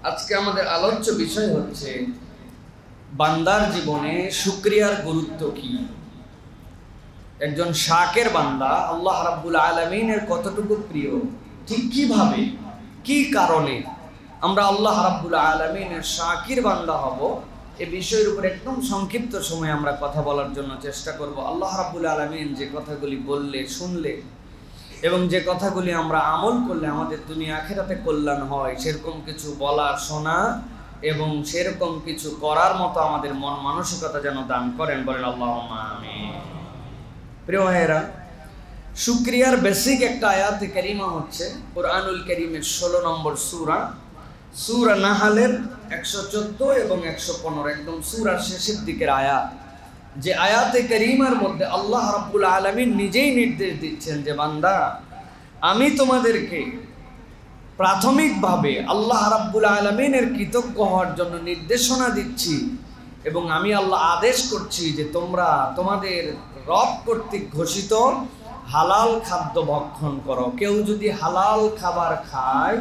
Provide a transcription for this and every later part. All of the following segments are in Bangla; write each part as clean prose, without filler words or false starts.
আজকে আমাদের আলোচ্য বিষয় হচ্ছে বান্দার জীবনে শুকরিয়ার গুরুত্ব কি। একজন শাকের বান্দা আল্লাহ রাব্বুল আলামিনের কতটুকু প্রিয়, ঠিক কিভাবে, কি কারণে আমরা আল্লাহ রাব্বুল আলামিনের শাকির বান্দা হব, এই বিষয়ের উপর একদম সংক্ষিপ্ত সময় আমরা কথা বলার জন্য চেষ্টা করব। আল্লাহ রাব্বুল আলামিন যে কথাগুলি বললে, শুনলে এবং যে কথাগুলি আমরা আমল করলে আমাদের দুনিয়া আখিরাতে কল্যাণ হয়, সেরকম কিছু বলা, শোনা এবং সেরকম কিছু করার মতো আমাদের মন মানসিকতা যেন দান করেন, বলেন আল্লাহুম্মা আমিন। প্রিয় ভাইয়েরা, শুকরিয়ার বেসিক একটা আয়াতে কারিমা হচ্ছে কুরআনুল কারীমের 16 নম্বর সূরা নাহলের 114 এবং 115, একদম সূরার শেষের দিকের আয়াত। যে আয়াতে কারিমার মধ্যে আল্লাহ রাব্বুল আলামিন নিজেই নির্দেশ দিচ্ছেন যে বান্দা, আমি তোমাদেরকে প্রাথমিকভাবে আল্লাহ রাব্বুল আলামিনের কৃতজ্ঞ হওয়ার জন্য নির্দেশনা দিচ্ছি এবং আমি আল্লাহ আদেশ করছি যে তোমরা তোমাদের রব কর্তৃক ঘোষিত হালাল খাদ্য ভক্ষণ করো। কেউ যদি হালাল খাবার খায়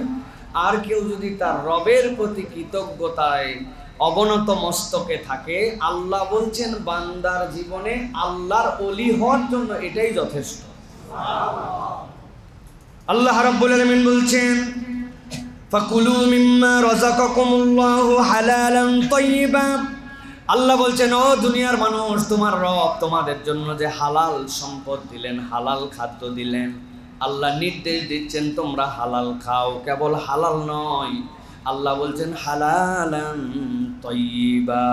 আর কেউ যদি তার রবের প্রতি কৃতজ্ঞতায় অবনত মস্তকে থাকে, আল্লাহ বলছেন বান্দার জীবনে আল্লাহর ওলি হওয়ার জন্য এটাই যথেষ্ট। আল্লাহ রাব্বুল আলামিন বলছেন ফাকুলু মিম্মা রাযাকাকুমুল্লাহু হালালান তাইয়্যিবা। আল্লাহ বলছেন, ও দুনিয়ার মানুষ, তোমার রব তোমাদের জন্য যে হালাল সম্পদ দিলেন, হালাল খাদ্য দিলেন, আল্লাহ নির্দেশ দিচ্ছেন তোমরা হালাল খাও। কেবল হালাল নয়, আল্লাহ বলছেন হালালান তাইয়্যিবা।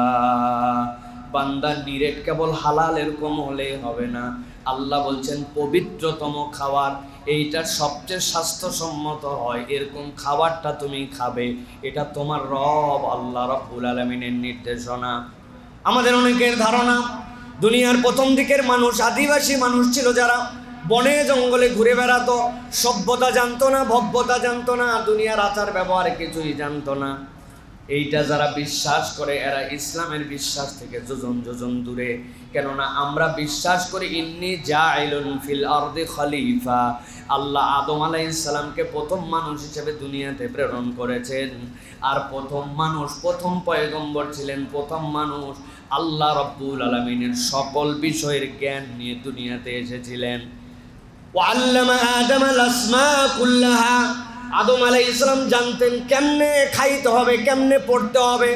বান্দা নিরেট কেবল হালাল এরকম হলে হবে না, আল্লাহ বলছেন পবিত্রতম খাবার, এইটা সবচেয়ে স্বাস্থ্যসম্মত হয়, এরকম খাবারটা তুমি খাবে। এটা তোমার রব আল্লাহ রাব্বুল আলামিনের নির্দেশনা। আমাদের অনেকের ধারণা দুনিয়ার প্রথম দিকের মানুষ আদিবাসী মানুষ ছিল, যারা বনে জঙ্গলে ঘুরে বেড়াতো, সভ্যতা জানতো না, ভব্যতা জানতো না, দুনিয়ার আচার ব্যবহার কিছুই জানতো না। এইটা যারা বিশ্বাস করে এরা ইসলামের বিশ্বাস থেকে যোজন যোজন দূরে। কেননা আমরা বিশ্বাস করি ইন্নী জাইলুন ফিল আরদি খলিফা, আল্লাহ আদম আলাইহিস সালামকে প্রথম মানুষ হিসেবে দুনিয়াতে প্রেরণ করেছেন। আর প্রথম মানুষ, প্রথম পয়গম্বর ছিলেন, প্রথম মানুষ আল্লাহ রাব্বুল আলামিনের সকল বিষয়ের জ্ঞান নিয়ে দুনিয়াতে এসেছিলেন। ওয়াল্লামা আদামাল আসমা কুল্লাহা, আদম আলাইহিস সালাম জানতেন কেমনে খাইতে হবে, কেমনে পড়তে হবে,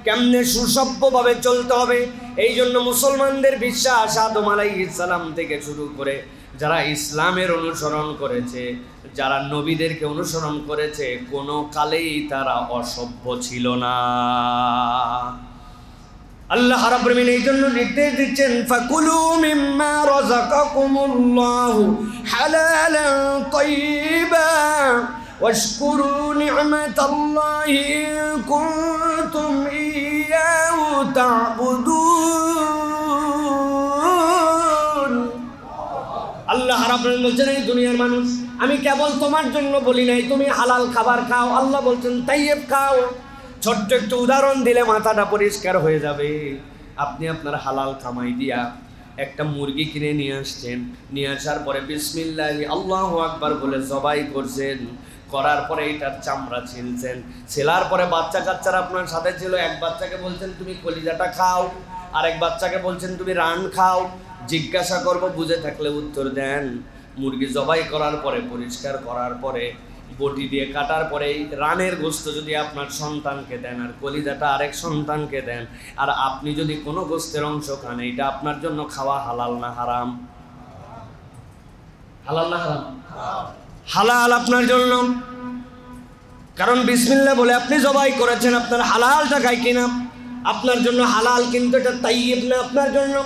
কেমনে সুসভ্যভাবে চলতে হবে। এই জন্য মুসলমানদের বিশ্বাস আদম আলাইহিস সালাম থেকে শুরু করে যারা ইসলামের অনুসরণ করেছে, যারা নবীদেরকে অনুসরণ করেছে, কোনো কালেই তারা অসভ্য ছিল না। আল্লাহ রাব্বুল আলামিন এই জন্য নির্দেশ দিচ্ছেন ফাকুলু মিম্মা রাযাকাকুমুল্লাহু হালালান তাইয়্যিবা ওয়াশকুরু নি'মাতাল্লাহি ইন কুনতুম ইয়্যাহু তা'বুদুন। আল্লাহ রাব্বুল আলামিন বলছেন, এই দুনিয়ার মানুষ, আমি কেবল তোমার জন্য বলি নাই তুমি হালাল খাবার খাও। আল্লাহ বলছেন তাইয়্যিব খাও। ছোট্ট একটু উদাহরণ দিলে মাথাটা পরিষ্কার হয়ে যাবে। আপনি আপনার হালাল কামাই দিয়া একটা মুরগি কিনে নিয়ে আসছেন, নিয়ে আসার পরে বিসমিল্লাহি আল্লাহু আকবার বলে জবাই করছেন, করার পরে এটার চামড়া ছিলছেন, ছেলার পরে বাচ্চা কাচ্চারা আপনার সাথে ছিল, এক বাচ্চাকে বলছেন তুমি কলিজাটা খাও, আরেক বাচ্চাকে বলছেন তুমি রান খাও। জিজ্ঞাসা করব, বুঝে থাকলে উত্তর দেন। মুরগি জবাই করার পরে, পরিষ্কার করার পরে, বটি দিয়ে কাটার পরে রানের গোস্ত যদি আপনার সন্তানকে দেন আর কলিজাটা আরেক সন্তানকে দেন, আর আপনি যদি কোনো গোস্তের অংশ খান, এটা আপনার জন্য খাওয়া হালাল না হারাম? হালাল না হারাম? হালাল আপনার জন্য। কারণ বিসমিল্লাহ বলে আপনি জবাই করেছেন, আপনার হালাল টাকায় কিনা, আপনার জন্য হালাল, কিন্তু এটা তাইয়্যিব না আপনার জন্য।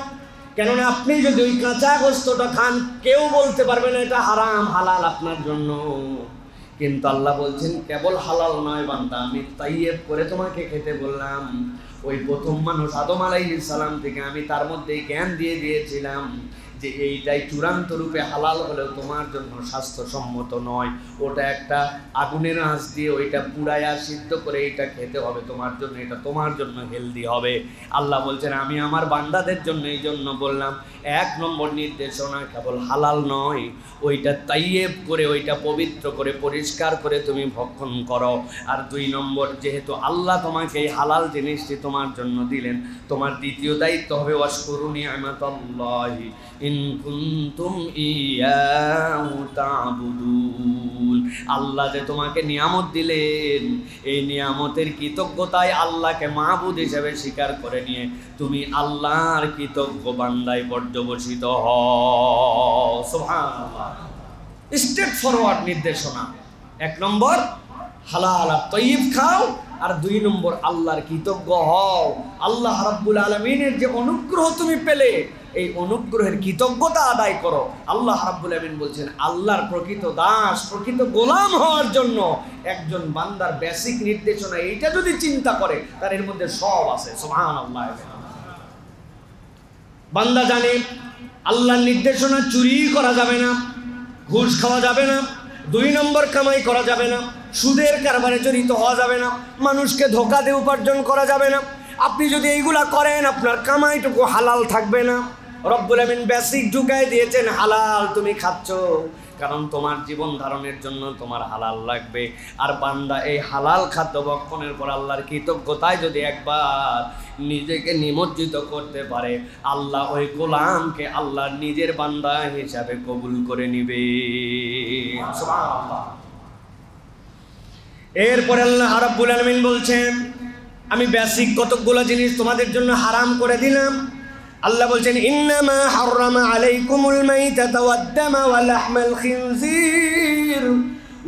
কেননা আপনি যদি ওই কাঁচা গোস্তটা খান, কেউ বলতে পারবে না এটা হারাম, হালাল আপনার জন্য। কিন্তু আল্লাহ বলছেন কেবল হালাল নয় বান্দা, আমি তাইয়্যিব করে তোমাকে খেতে বললাম। ওই প্রথম মানুষ আদম আলাইহিস সালাম থেকে আমি তার মধ্যে জ্ঞান দিয়ে দিয়েছিলাম যে এইটাই চূড়ান্ত রূপে হালাল হলেও তোমার জন্য স্বাস্থ্যসম্মত নয়, ওটা একটা আগুনের আঁচ দিয়ে ওইটা পুড়ায়া সিদ্ধ করে এইটা খেতে হবে তোমার জন্য, এটা তোমার জন্য হেলদি হবে। আল্লাহ বলছেন আমি আমার বান্দাদের জন্য এই জন্য বললাম 1 নম্বর নির্দেশনা কেবল হালাল নয়, ওইটা তাইয়েব করে ওইটা পবিত্র করে পরিষ্কার করে তুমি ভক্ষণ করো। আর 2 নম্বর, যেহেতু আল্লাহ তোমাকে এই হালাল জিনিসটি তোমার জন্য দিলেন, তোমার দ্বিতীয় দায়িত্ব হবে ওয়াশকুরু নি'মাতাল্লাহি ইন কুনতুম ইয়াহু তা'বুদুন। আল্লাহ যে তোমাকে নিয়ামত দিলেন, এই নিয়ামতের কৃতজ্ঞতায় আল্লাহকে মাবুদ হিসেবে স্বীকার করে নিয়ে তুমি আল্লাহর কৃতজ্ঞ বান্দায় পর্যবসিত হও। সুবহানাল্লাহ। স্ট্রেট ফরওয়ার্ড নির্দেশনা। 1 নম্বর হালাল আর তৈয়ব খাও, আর 2 নম্বর আল্লাহর কৃতজ্ঞ হও। আল্লাহ রাব্বুল আলামিনের যে অনুগ্রহ তুমি পেলে, এই অনুগ্রহের কৃতজ্ঞতা আদায় করো। আল্লাহ রাব্বুল আলামিন বলছেন আল্লাহর প্রকৃত দাস, প্রকৃত গোলাম হওয়ার জন্য একজন বান্দার বেসিক নির্দেশনা এইটা যদি চিন্তা করে তার এর মধ্যে সব আছে। সুবহানাল্লাহ। বান্দা জানে আল্লাহর নির্দেশনা চুরি করা যাবে না, ঘুষ খাওয়া যাবে না, 2 নম্বর কামাই করা যাবে না, সুদের কারবারে জড়িত হওয়া যাবে না, মানুষকে ধোঁকা দিয়ে উপার্জন করা যাবে না। আপনি যদি এইগুলা করেন আপনার কামাইটুকু হালাল থাকবে না। রব্বুল আমিন বেসিক ঢুকাই দিয়েছেন হালাল তুমি খাচ্ছ, কারণ তোমার জীবন ধারণের জন্য তোমার হালাল লাগবে। আর বান্দা এই হালাল খাদ্য ভক্ষণের পর আল্লাহর কৃতজ্ঞতায় যদি একবার নিজেকে নিমজ্জিত করতে পারে, আল্লাহ ওই গোলামকে আল্লাহর নিজের বান্দা হিসাবে কবুল করে নিবে। সুবহানাল্লাহ। এরপরে আল্লাহ রাব্বুল আলামিন বলছেন আমি বেসিক কতগুলো জিনিস তোমাদের জন্য হারাম করে দিলাম। আল্লাহ বলছেন ইন্নামা হাররামা আলাইকুমুল মাইতাতা ওয়াদ-দামা ওয়া লাহমাল খিনজির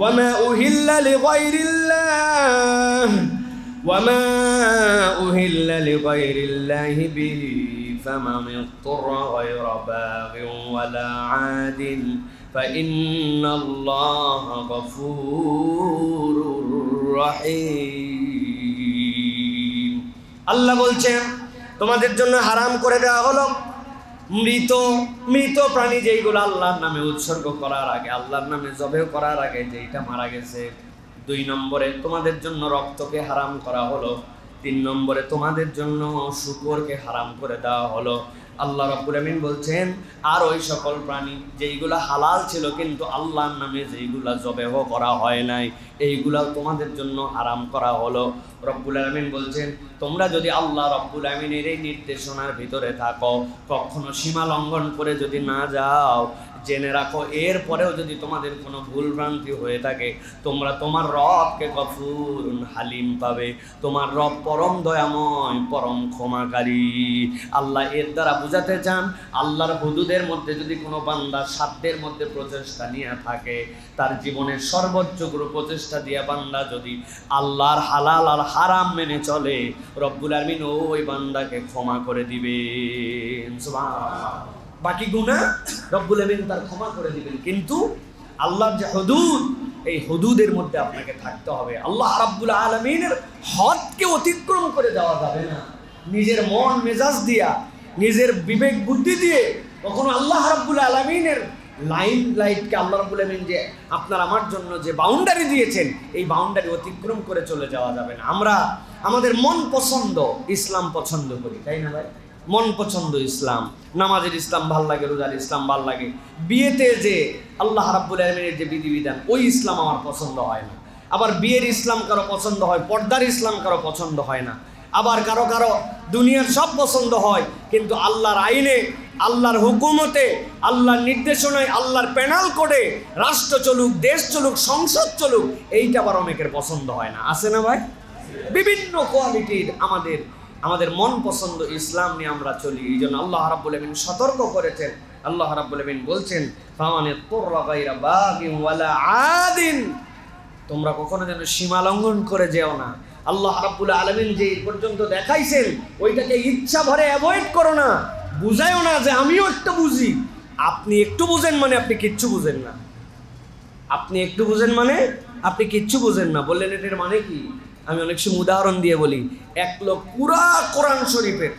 ওয়া মা উহিল্লা লিগাইরিল্লাহি বিহি ফামান ইত্তারা গায়রা বাগিন ওয়ালা আদিন ফাইন্নাল্লাহা গফুরুর রহিম। আল্লাহ বলছেন তোমাদের জন্য হারাম করে দেওয়া হলো মৃত প্রাণী যেইগুলো আল্লাহর নামে উৎসর্গ করার আগে, আল্লাহর নামে জবেহ করার আগে যেইটা মারা গেছে। 2 নম্বরে তোমাদের জন্য রক্তকে হারাম করা হলো। 3 নম্বরে তোমাদের জন্য শুকরকে হারাম করে দেওয়া হলো। আল্লাহ রাব্বুল আমিন বলছেন আর ওই সকল প্রাণী যেইগুলা হালাল ছিল কিন্তু আল্লাহর নামে যেইগুলা জবেহ করা হয় নাই, এইগুলাও তোমাদের জন্য হারাম করা হলো। রব্বুল আমিন বলছেন তোমরা যদি আল্লাহ রব্বুল আমিনের এই নির্দেশনার ভিতরে থাকো, কখনো সীমা লঙ্ঘন করে যদি না যাও, জেনে রাখো এরপরেও যদি তোমাদের কোনো ভুল ভ্রান্তি হয়ে থাকে, তোমরা তোমার রবকে গফুরুন হালিম পাবে। তোমার রব পরম দয়াময়, পরম ক্ষমাকারী। আল্লাহ এর দ্বারা বুঝাতে চান আল্লাহর হুদুদের মধ্যে যদি কোনো বান্দা সাধ্যের মধ্যে প্রচেষ্টা নিয়ে থাকে, তার জীবনের সর্বোচ্চ প্রচেষ্টা দিয়া বান্দা যদি আল্লাহর হালাল আর হারাম মেনে চলে, রব্বুল আমিন ওই বান্দাকে ক্ষমা করে দিবেন। সুবহানাল্লাহ। বাকি গুনাহ রব্বুল আমিন তার ক্ষমা করে দিবেন, কিন্তু আল্লাহর যে হুদুদ, এই হুদুদের মধ্যে আপনাকে থাকতে হবে। আল্লাহ রাব্বুল আলামিনের হদকে অতিক্রম করে যাওয়া যাবে না। নিজের মন মেজাজ দিয়া, নিজের বিবেক বুদ্ধি দিয়ে কখনো আল্লাহ রাব্বুল আলামিনের লাইটকে আল্লাহ রাব্বুল আমিন যে আপনার আমার জন্য যে বাউন্ডারি দিয়েছেন, এই বাউন্ডারি অতিক্রম করে চলে যাওয়া যাবে না। আমরা আমাদের মন পছন্দ ইসলাম পছন্দ করি, তাই না ভাই? মন পছন্দ ইসলাম, নামাজের ইসলাম ভাল লাগে, রোজার ইসলাম ভাল লাগে, বিয়েতে যে আল্লাহ রাব্বুল আলামিনের যে বিধিবিধান ওই ইসলাম আমার পছন্দ হয় না। আবার বিয়ের ইসলাম কারো পছন্দ হয়, পর্দার ইসলাম কারো পছন্দ হয় না। আবার কারো কারো দুনিয়ার সব পছন্দ হয়, কিন্তু আল্লাহর আইনে, আল্লাহর হুকুমতে, আল্লাহর নির্দেশনায়, আল্লাহর পেনাল কোডে রাষ্ট্র চলুক, দেশ চলুক, সংসদ চলুক, এইটা আবার অনেকের পছন্দ হয় না। আছে না ভাই? বিভিন্ন কোয়ালিটির আমাদের মন পছন্দ ইসলাম নিয়ে আমরা চলি। এই জন্য আল্লাহ রাব্বুল আমিন সতর্ক করেছেন। আল্লাহ রাব্বুল আমিন বলছেন ফামানে তুররা গায়রা বাগিন ওয়ালা আদিন, তোমরা কখনো যেন সীমা লঙ্ঘন করে যেও না। আল্লাহ রাব্বুল আলামিন যে পর্যন্ত দেখাইছেন ওইটাকে ইচ্ছা ভরে অ্যাভয়েড করো না। বুঝায়ও না যে আমিও একটু বুঝি। আপনি একটু বুঝেন মানে আপনি কিচ্ছু বুঝেন না। আপনি একটু বুঝেন মানে আপনি কিচ্ছু বুঝেন না। বললেন এটার মানে কি? আমি অনেক সময় উদাহরণ দিয়ে বলি, এক লোক পুরা কোরআন শরীফের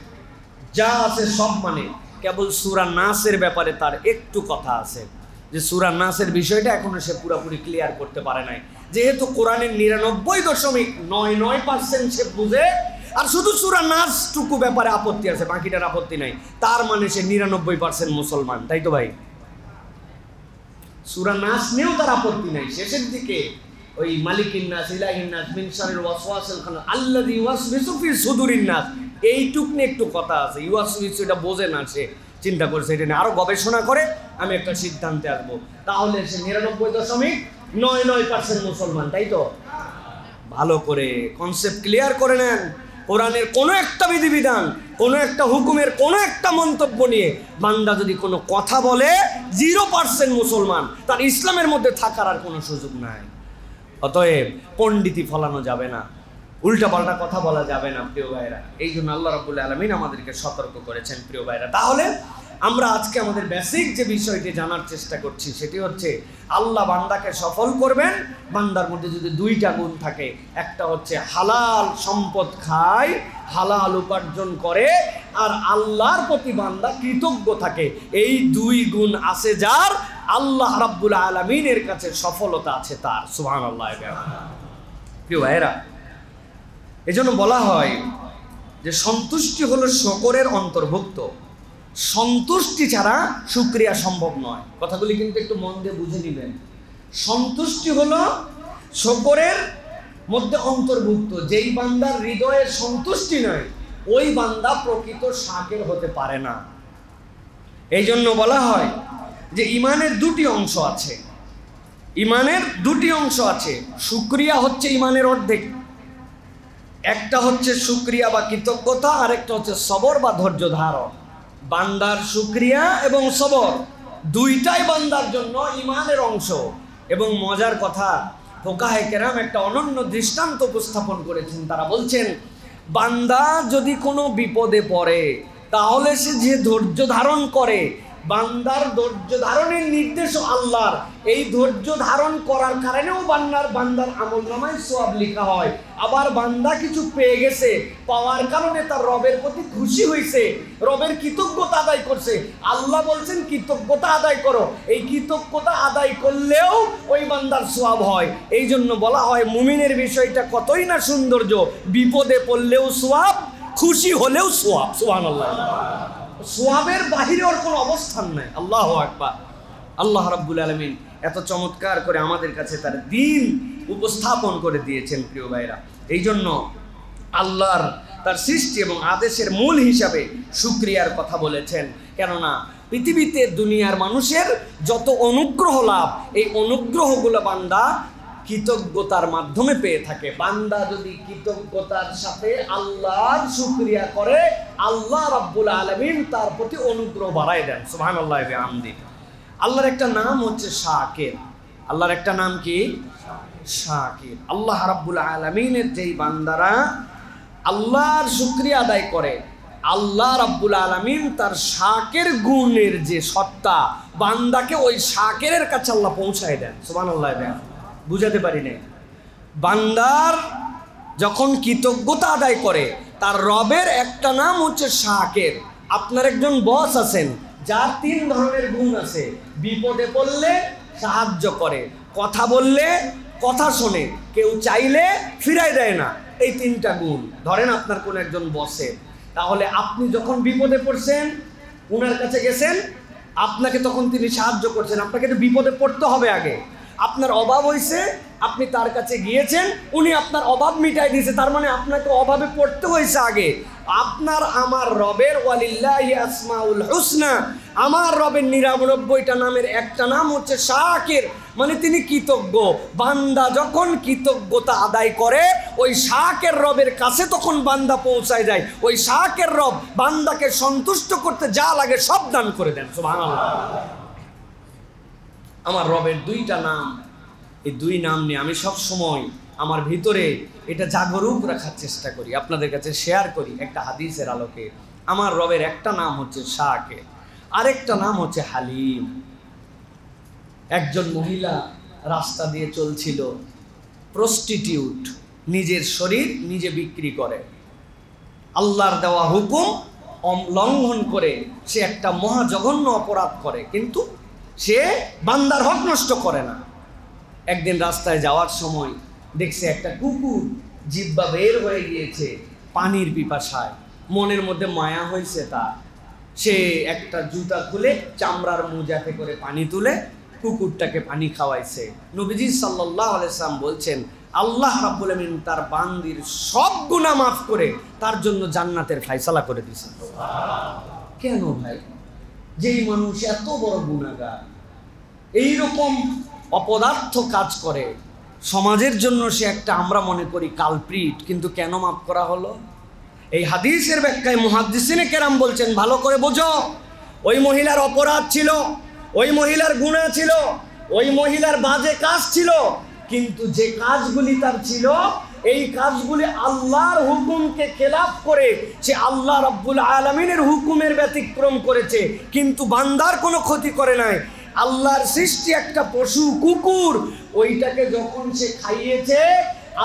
যা আছে সব মানে, কেবল সূরা নাসের ব্যাপারে তার একটু কথা আছে, যে সূরা নাসের বিষয়টা এখনো সে পুরোপুরি ক্লিয়ার করতে পারে নাই। যেহেতু কোরআনের 99.99% সে বুঝে, আর শুধু সূরা নাসটুকু ব্যাপারে আপত্তি আছে, বাকিটার আপত্তি নাই, তার মানে সে 99% মুসলমান, তাই তো ভাই? সূরা নাস নিয়েও তার আপত্তি নাই, শেষের দিকে ওই মালিকিন নাস ইলাহিন নাস মিন শারিল ওয়াসওয়াসিল খান্নাস আল্লাযী ইউওয়াসওয়িসু ফি সুদুরিন নাস, এইটুক নিয়ে একটু কথা আছে। ইউওয়াসওয়িসু এটা বোঝে না, সে চিন্তা করছে এটা নিয়ে আরো গবেষণা করে আমি একটা সিদ্ধান্তে আসবো, তাহলে সে 99.99% মুসলমান, তাই তো? ভালো করে কনসেপ্ট ক্লিয়ার করে নেন। কোরআনের কোনো একটা বিধিবিধান, কোনো একটা হুকুমের কোনো একটা মন্তব্য নিয়ে বান্দা যদি কোনো কথা বলে 0% মুসলমান, তার ইসলামের মধ্যে থাকার আর কোনো সুযোগ নাই। অতএব পণ্ডিতি ফলানো যাবে না, উল্টাপাল্টা কথা বলা যাবে না প্রিয় ভাইরা। এই জন্য আল্লাহ রাব্বুল আলামিন আমাদেরকে সতর্ক করেছেন প্রিয় ভাইরা। তাহলে আমরা আজকে আমাদের বেসিক যে বিষয়টি জানার চেষ্টা করছি সেটি হচ্ছে আল্লাহ বান্দাকে সফল করবেন। বান্দার মধ্যে যদি দুইটা গুণ থাকে, একটা হচ্ছে হালাল সম্পদ খায়, হালাল উপার্জন করে, আর আল্লাহর প্রতি বান্দা কৃতজ্ঞ থাকে, এই দুই গুণ আছে যার, আল্লাহ রাব্বুল আলামিনের কাছে সফলতা আছে তার। সুবহানাল্লাহ। প্রিয় ভাইরা, এজন্য বলা হয় যে সন্তুষ্টি হলো শুকরের অন্তর্ভুক্ত, সন্তুষ্টি ছাড়া শুকরিয়া সম্ভব নয়। কথাগুলি কিন্তু একটু মন দিয়ে বুঝে নেবেন। সন্তুষ্টি হলো শুকরের মধ্যে অন্তর্ভুক্ত। যেই বান্দার হৃদয়ে সন্তুষ্টি নয়, ওই বান্দা প্রকৃত শাকির হতে পারে না। এই জন্য বলা হয় যে ইমানের দুটি অংশ আছে, ইমানের দুটি অংশ আছে। শুকরিয়া হচ্ছে ইমানের অর্ধেক। একটা হচ্ছে শুকরিয়া বা কৃতজ্ঞতা, আর একটা হচ্ছে সবর বা ধৈর্য ধারণ। বান্দার শুকরিয়া এবং সবর দুইটাই বান্দার জন্য ইমানের অংশ। এবং মজার কথা, ফুকাহে কেরাম একটা অনন্য দৃষ্টান্ত উপস্থাপন করেছেন। তারা বলছেন, বান্দা যদি কোনো বিপদে পড়ে তাহলে সে যে ধৈর্য ধারণ করে, বান্দার ধৈর্য ধারণের নির্দেশও আল্লাহর। এই ধৈর্য ধারণ করার কারণেও বান্দার আমলনামায় সওয়াব লেখা হয়। আবার বান্দা কিছু পেয়ে গেছে, পাওয়ার কারণে তার রবের প্রতি খুশি হয়েছে, রবের কৃতজ্ঞতা আদায় করছে। আল্লাহ বলছেন কৃতজ্ঞতা আদায় করো। এই কৃতজ্ঞতা আদায় করলেও ওই বান্দার সওয়াব হয়। এই জন্য বলা হয় মুমিনের বিষয়টা কতই না সৌন্দর্য, বিপদে পড়লেও সওয়াব, খুশি হলেও সওয়াব। সুবহানাল্লাহ। সোয়াবের বাহিরে ওর কোনো অবস্থান নাই। আল্লাহু আকবার। আল্লাহ রাব্বুল আলামিন এত চমৎকার করে আমাদের কাছে তার দ্বীন উপস্থাপন করে দিয়েছেন প্রিয় ভাইরা। এই জন্য আল্লাহর তার সৃষ্টি এবং আদেশের মূল হিসাবে শুকরিয়ার কথা বলেছেন। কেননা পৃথিবীতে দুনিয়ার মানুষের যত অনুগ্রহ লাভ, এই অনুগ্রহগুলো বান্দা কৃতজ্ঞতার মাধ্যমে পেয়ে থাকে। বান্দা যদি কৃতজ্ঞতার সাথে আল্লাহর শুকরিয়া করে, আল্লাহ রাব্বুল আলামিন তার প্রতি অনুগ্রহ বাড়ায় দেন। সুবহানাল্লাহি ওয়া বিহামদিহি। আল্লাহর একটা নাম হচ্ছে শাকির। আল্লাহর একটা নাম কি? শাকির। আল্লাহ রাব্বুল আলামিনের যেই বান্দারা আল্লাহর শুকরিয়া আদায় করে, আল্লাহ রাব্বুল আলামিন তার শাকির গুণের যে সত্তা, বান্দাকে ওই শাকিরের কাছে আল্লাহ পৌঁছায় দেন। সুবহানাল্লাহি ওয়া বিহামদিহি। বুঝাতে পারি না। বান্দার যখন কৃতজ্ঞতা আদায় করে, তার রবের একটা নাম হচ্ছে শাকির। আপনার একজন বস আছেন যার 3 ধরনের গুণ আছে। বিপদে পড়লে সাহায্য করে, কথা বললে কথা শোনে, কেউ চাইলে ফিরাই দেয় না। এই 3টা গুণ ধরেন আপনার কোন একজন বসের। তাহলে আপনি যখন বিপদে পড়ছেন, ওনার কাছে গেছেন, আপনাকে তখন তিনি সাহায্য করছেন। আপনাকে তো বিপদে পড়তে হবে আগে। আপনার অভাব হয়েছে, আপনি তার কাছে গিয়েছেন, উনি আপনার অভাব মিটাই দিয়েছে। তার মানে আপনাকে অভাবে পড়তে হয়েছে আগে। আপনার আমার রবের ওয়ালিল্লাহি আসমাউল হুসনা, আমার রবের 99টা নামের একটা নাম হচ্ছে শাকির, মানে তিনি কৃতজ্ঞ। বান্দা যখন কৃতজ্ঞতা আদায় করে, ওই শাকির রবের কাছে তখন বান্দা পৌঁছায় যায়। ওই শাকির রব বান্দাকে সন্তুষ্ট করতে যা লাগে সব দান করে দেন। সুবহানাল্লাহ। আমার রবের 2টা নাম, এই 2 নাম নিয়ে আমি সব সময় আমার ভিতরে এটা জাগরুক রাখার চেষ্টা করি, আপনাদের কাছে শেয়ার করি একটা হাদিসের আলোকে। আমার রবের একটা নাম হচ্ছে শাকির, আরেকটা নাম হচ্ছে হালিম। একজন মহিলা রাস্তা দিয়ে চলছিল, প্রস্টিটিউট, নিজের শরীর নিজে বিক্রি করে। আল্লাহর দেওয়া হুকুম লঙ্ঘন করে সে একটা মহাজঘন্য অপরাধ করে, কিন্তু সে বান্দার হক নষ্ট করে না। একদিন রাস্তায় যাওয়ার সময় দেখছে একটা কুকুর জিহ্বা বের হয়ে গিয়েছে পানির পিপাসায়, মনের মধ্যে মায়া হয়েছে তার। সে একটা জুতা খুলে চামড়ার মোজাতে করে পানি তুলে কুকুরটাকে পানি খাওয়াইছে। নবীজি সাল্লাল্লাহু আলাইহি ওয়াসাল্লাম বলছেন, আল্লাহ রাব্বুল আমিন তার বান্দির সব গুনাহ মাফ করে তার জন্য জান্নাতের ফয়সালা করে দিয়েছেন। কেন ভাই? যেই মানুষ এত বড় গুনাহগার, এইরকম অপদার্থ কাজ করে, সমাজের জন্য সে একটা, আমরা মনে করি কালপ্রিট, কিন্তু কেন মাফ করা হলো? এই হাদিসের ব্যাখ্যায় মুহাদ্দিসিনে কেরাম বলছেন, ভালো করে বোঝো, ওই মহিলার অপরাধ ছিল, ওই মহিলার গুনাহ ছিল, ওই মহিলার বাজে কাজ ছিল, কিন্তু যে কাজগুলি তার ছিল, এই কাজগুলি আল্লাহর হুকুমকে খেলাফ করে সে আল্লাহ রাব্বুল আলামিনের হুকুমের ব্যতিক্রম করেছে, কিন্তু বান্দার কোনো ক্ষতি করে নাই। আল্লাহর সৃষ্টি একটা পশু কুকুর, ওইটাকে যখন সে খাইয়েছে,